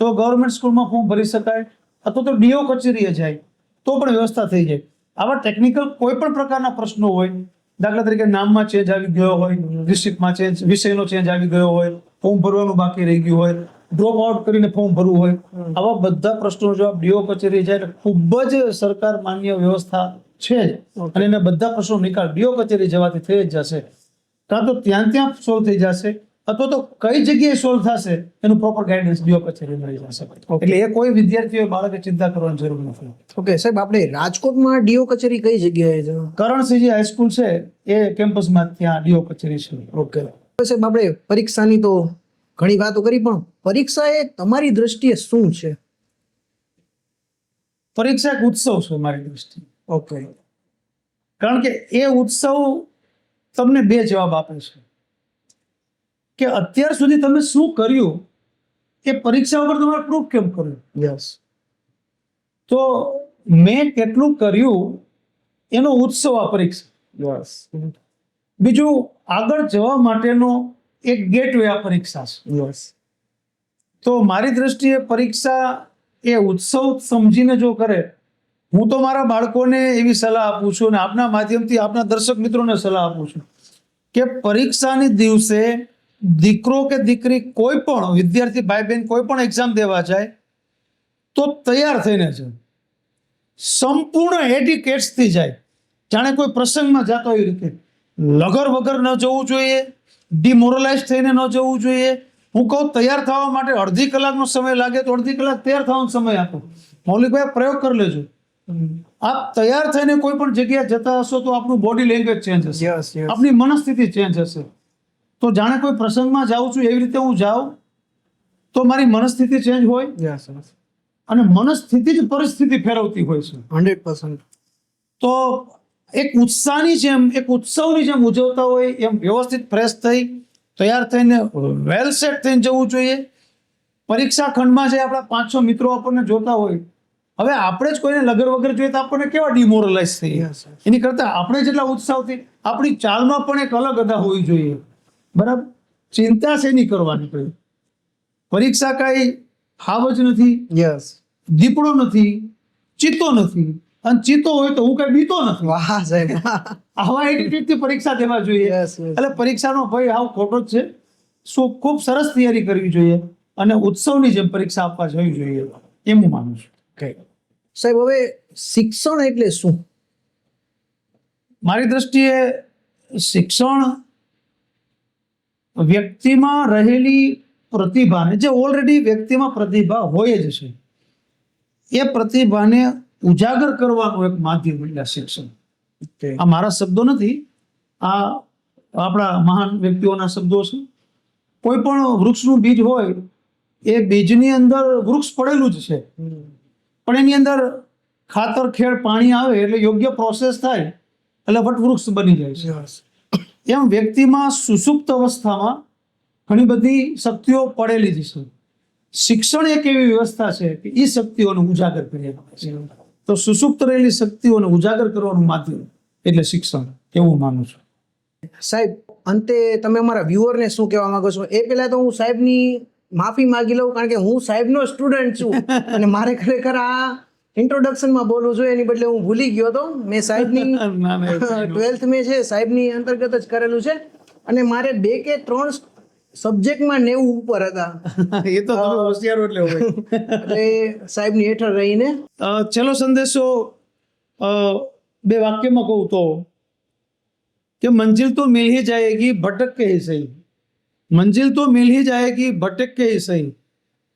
તો ગવર્મેન્ટ સ્કૂલમાં ફોર્મ ભરી શકાય, અથવા તો ડીઓ કચેરીએ જાય તો પણ વ્યવસ્થા થઈ જાય. આવા ટેકનિકલ કોઈ પણ પ્રકારના પ્રશ્નો હોય, દાખલા તરીકે નામમાં ચેન્જ આવી ગયો હોય, ડિસ્ટ્રિક્ટમાં ચેન્જ, વિષયનો ચેન્જ આવી ગયો હોય, ફોર્મ ભરવાનું બાકી રહી ગયું હોય, ડ્રોપ આઉટ કરીને ફોર્મ ભરવું હોય, આવા બધા પ્રશ્નોનો જવાબ ડીઓ કચેરી જાય એટલે ખૂબ જ સરકાર માન્ય વ્યવસ્થા છે જ. અને એના બધા પ્રશ્નો નિકાલ ડીઓ કચેરી જવાથી થઈ જ જશે. કાં તો ત્યાં સોલ્વ થઈ જશે, અથવા તો કઈ જગ્યાએ સોલ્વ થશે એનું પ્રોપર ગાઈડન્સ ડીઓ કચેરી મળી જશે. એટલે એ કોઈ વિદ્યાર્થીઓ, બાળકે ચિંતા કરવાની જરૂર નથી. ઓકે સાહેબ, આપણે રાજકોટમાં ડીઓ કચેરી કઈ જગ્યાએ છે? કરણસિંહજી હાઈસ્કૂલ છે એ કેમ્પસમાં ત્યાં ડીઓ કચેરી છે. ઓકે સાહેબ, આપણે પરીક્ષાની તો ઘણી વાતો કરી, પણ પરીક્ષા એ તમારી દ્રષ્ટિએ શું છે? પરીક્ષા એક ઉત્સવ છે મારી દ્રષ્ટિએ. ઓકે, કારણ કે એ ઉત્સવ તમને 2 જવાબ આપે છે કે અત્યાર સુધી તમે શું કર્યું એ પરીક્ષા વગર તમારે પ્રૂફ કેમ કર્યું. યસ, તો મેં કેટલું કર્યું એનો ઉત્સવ આ પરીક્ષા. યસ, બીજું, આગળ જવા માટેનો એક ગેટવે આ પરીક્ષા છે. યસ. તો મારી દ્રષ્ટિએ પરીક્ષા એ ઉત્સવ સમજીને જો કરે, હું તો મારા બાળકોને એવી સલાહ આપું છું અને આપના માધ્યમથી આપના દર્શક મિત્રોને સલાહ આપું છું કે પરીક્ષાની દિવસે દીકરો કે દીકરી, કોઈ પણ વિદ્યાર્થી ભાઈ બહેન કોઈ પણ એક્ઝામ દેવા જાય તો તૈયાર થઈને જાય, સંપૂર્ણ એડિકેટ્સથી જાય, જાણે કોઈ પ્રસંગમાં જતો એવી રીતે. લગર વગર ન જવું જોઈએ, ડિમોરલાઇઝ થઈને ન જવું જોઈએ. હું કહું તૈયાર થવા માટે અડધી કલાકનો સમય લાગે તો અડધી કલાક તૈયાર થવાનો સમય આપો. મૌલિકભાઈ, પ્રયોગ કરી લેજો. આપ તૈયાર થઈને કોઈ પણ જગ્યાએ જતા હશો તો આપણું બોડી લેંગ્વેજ ચેન્જ હશે, યસ, યસ. આપણી મનસ્થિતિ ચેન્જ હશે. તો જાણે કોઈ પ્રસંગમાં જાઉં છું એવી રીતે હું જાઉં તો મારી મનસ્થિતિ ચેન્જ હોય, યસ, અને મનસ્થિતિ જ પરિસ્થિતિ ફેરવતી હોય છે. 100%. તો એક ઉત્સાહની જેમ, એક ઉત્સવની જેમ ઉજવતા હોય એમ વ્યવસ્થિત ફ્રેશ થઈ, તૈયાર થઈને, વેલ સેટ થઈને જવું જોઈએ. પરીક્ષા ખંડમાં જે આપણા 5-6 મિત્રો આપણને જોતા હોય, હવે આપણે જ કોઈને લગર વગર જોઈએ તો આપણને કેવા ડિમોરલાઇઝ થઈએ. Yes, yes. એની કરતાં આપણે જેટલા ઉત્સાહથી, આપણી ચાલમાં પણ એક અલગ અદા હોવી જોઈએ. બરાબર, ચિંતા શેની કરવાની? કોઈ પરીક્ષા કાંઈ હાવ જ નથી, યસ, દીપડો નથી, ચિત્તો નથી, અને ચિત્તો હોય તો હું કઈ બીતો નથી. વાહ સાહેબ. આવા એટીટ્યુડથી પરીક્ષા દેવા જોઈએ. Yes, yes. એટલે પરીક્ષાનો ભય હાવ ખોટો જ છે. ખૂબ સરસ તૈયારી કરવી જોઈએ અને ઉત્સવની જેમ પરીક્ષા આપવા જવી જોઈએ, એમ હું માનું છું. સાહેબ, હવે શિક્ષણ એટલે શું? મારી દ્રષ્ટિએ શિક્ષણ વ્યક્તિમાં રહેલી પ્રતિભાને, જે ઓલરેડી વ્યક્તિમાં પ્રતિભા હોય જ છે, એ પ્રતિભાને ઉજાગર કરવાનું એક માધ્યમ એટલે શિક્ષણ. આ મારા શબ્દો નથી, આ આપણા મહાન વ્યક્તિઓના શબ્દો છે. કોઈ પણ વૃક્ષનું બીજ હોય, એ બીજની અંદર વૃક્ષ પડેલું જ છે, પણ એની અંદર ખાતર, ખેડ, પાણી આવે એટલે યોગ્ય પ્રોસેસ થાય એટલે વટવૃક્ષ બની જાય છે. એમ વ્યક્તિમાં સુષુપ્ત અવસ્થામાં ઘણી બધી શક્તિઓ પડેલી જ છે. શિક્ષણ એક એવી વ્યવસ્થા છે કે એ શક્તિઓને ઉજાગર કરી આપે છે. તો સુષુપ્ત રહેલી શક્તિઓને ઉજાગર કરવાનું માધ્યમ એટલે શિક્ષણ, એવું માનું છું. સાહેબ, અંતે તમે અમારા વ્યુઅરને શું કહેવા માંગો છો? એ પહેલા તો હું સાહેબની માફી માંગી લઉં, કારણ કે હું સાહેબનો સ્ટુડન્ટ છું અને મારે ખરેખર આ ઇન્ટ્રોડક્શનમાં બોલવું જોઈએ, એની બદલે હું ભૂલી ગયો હતો. મેં સાહેબની 12th મેં છે સાહેબની અંતર્ગત જ કરેલું છે, અને મારે 2 કે 3 સબ્જેક્ટમાં 90 ઉપર હતા. એ તો તમે હોશિયાર એટલે હોય. એટલે સાહેબની હેઠળ રહીને છેલ્લો સંદેશો બે વાક્યમાં કહું તો कि मंजिल तो मिल ही जाएगी भटक के ही सही, मंजिल तो मिल ही जाएगी भटक के ही सही,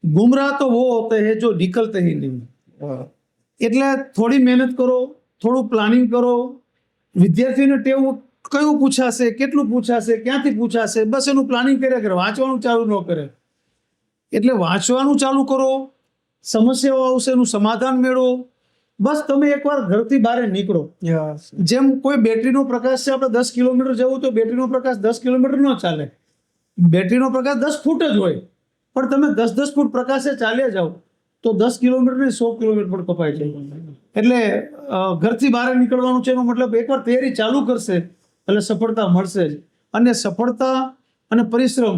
गुमराह तो वो होते हैं जो निकलते ही नहीं. એટલે થોડી મહેનત કરો, થોડું પ્લાનિંગ કરો. વિદ્યાર્થીઓને ટેવ કયું પૂછાશે, કેટલું પૂછાશે, ક્યાંથી પૂછાશે, બસ એનું પ્લાનિંગ કર્યા કરે, વાંચવાનું ચાલુ ન કરે. એટલે વાંચવાનું ચાલુ કરો, સમસ્યાઓ આવશે એનું સમાધાન મેળવો. બસ તમે એકવાર ઘરથી બહાર નીકળો. જેમ કોઈ બેટરીનો પ્રકાશ છે, આપણે 10 કિલોમીટર જવું તો બેટરીનો પ્રકાશ 10 કિલોમીટર ન ચાલે, બેટરીનો પ્રકાશ 10 ફૂટ જ હોય. પણ તમે 10-10 ફૂટ પ્રકાશે ચાલ્યા જાઓ તો 10 કિલોમીટર ને 100 કિલોમીટર પણ કપાઈ જાય. એટલે ઘરથી બહાર નીકળવાનું છે એનો મતલબ એકવાર તૈયારી ચાલુ કરશે એટલે સફળતા મળશે જ. અને સફળતા અને પરિશ્રમ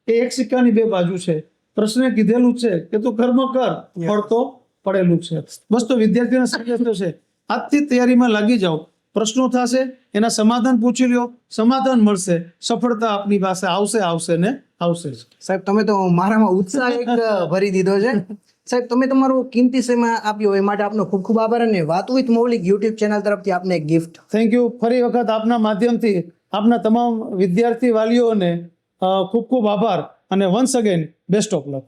એ એક સિક્કાની બે બાજુ છે. પ્રશ્ને કીધેલું છે કે તું કર્મ કર, ફળ તો પડેલું છે. બસ તો વિદ્યાર્થીઓને સંદેશ તો છે, આજથી તૈયારીમાં લાગી જાઓ. પ્રશ્નો થશે, એના સમાધાન પૂછી લ્યો, સમાધાન મળશે, સફળતા આપની પાસે આવશે ને આવશે જ. સાહેબ તમે તો મારામાં ઉત્સાહ એક ભરી દીધો છે. સાહેબ તમે તમારો કિંમતી સમય આપ્યો એ માટે આપનો ખૂબ ખૂબ આભાર. અને વાતો વિથ મૌલિક યુટ્યુબ ચેનલ તરફથી આપને એક ગિફ્ટ. Thank you. ફરી વખત આપના માધ્યમથી આપના તમામ વિદ્યાર્થી વાલીઓને ખૂબ ખૂબ આભાર અને once again best of luck.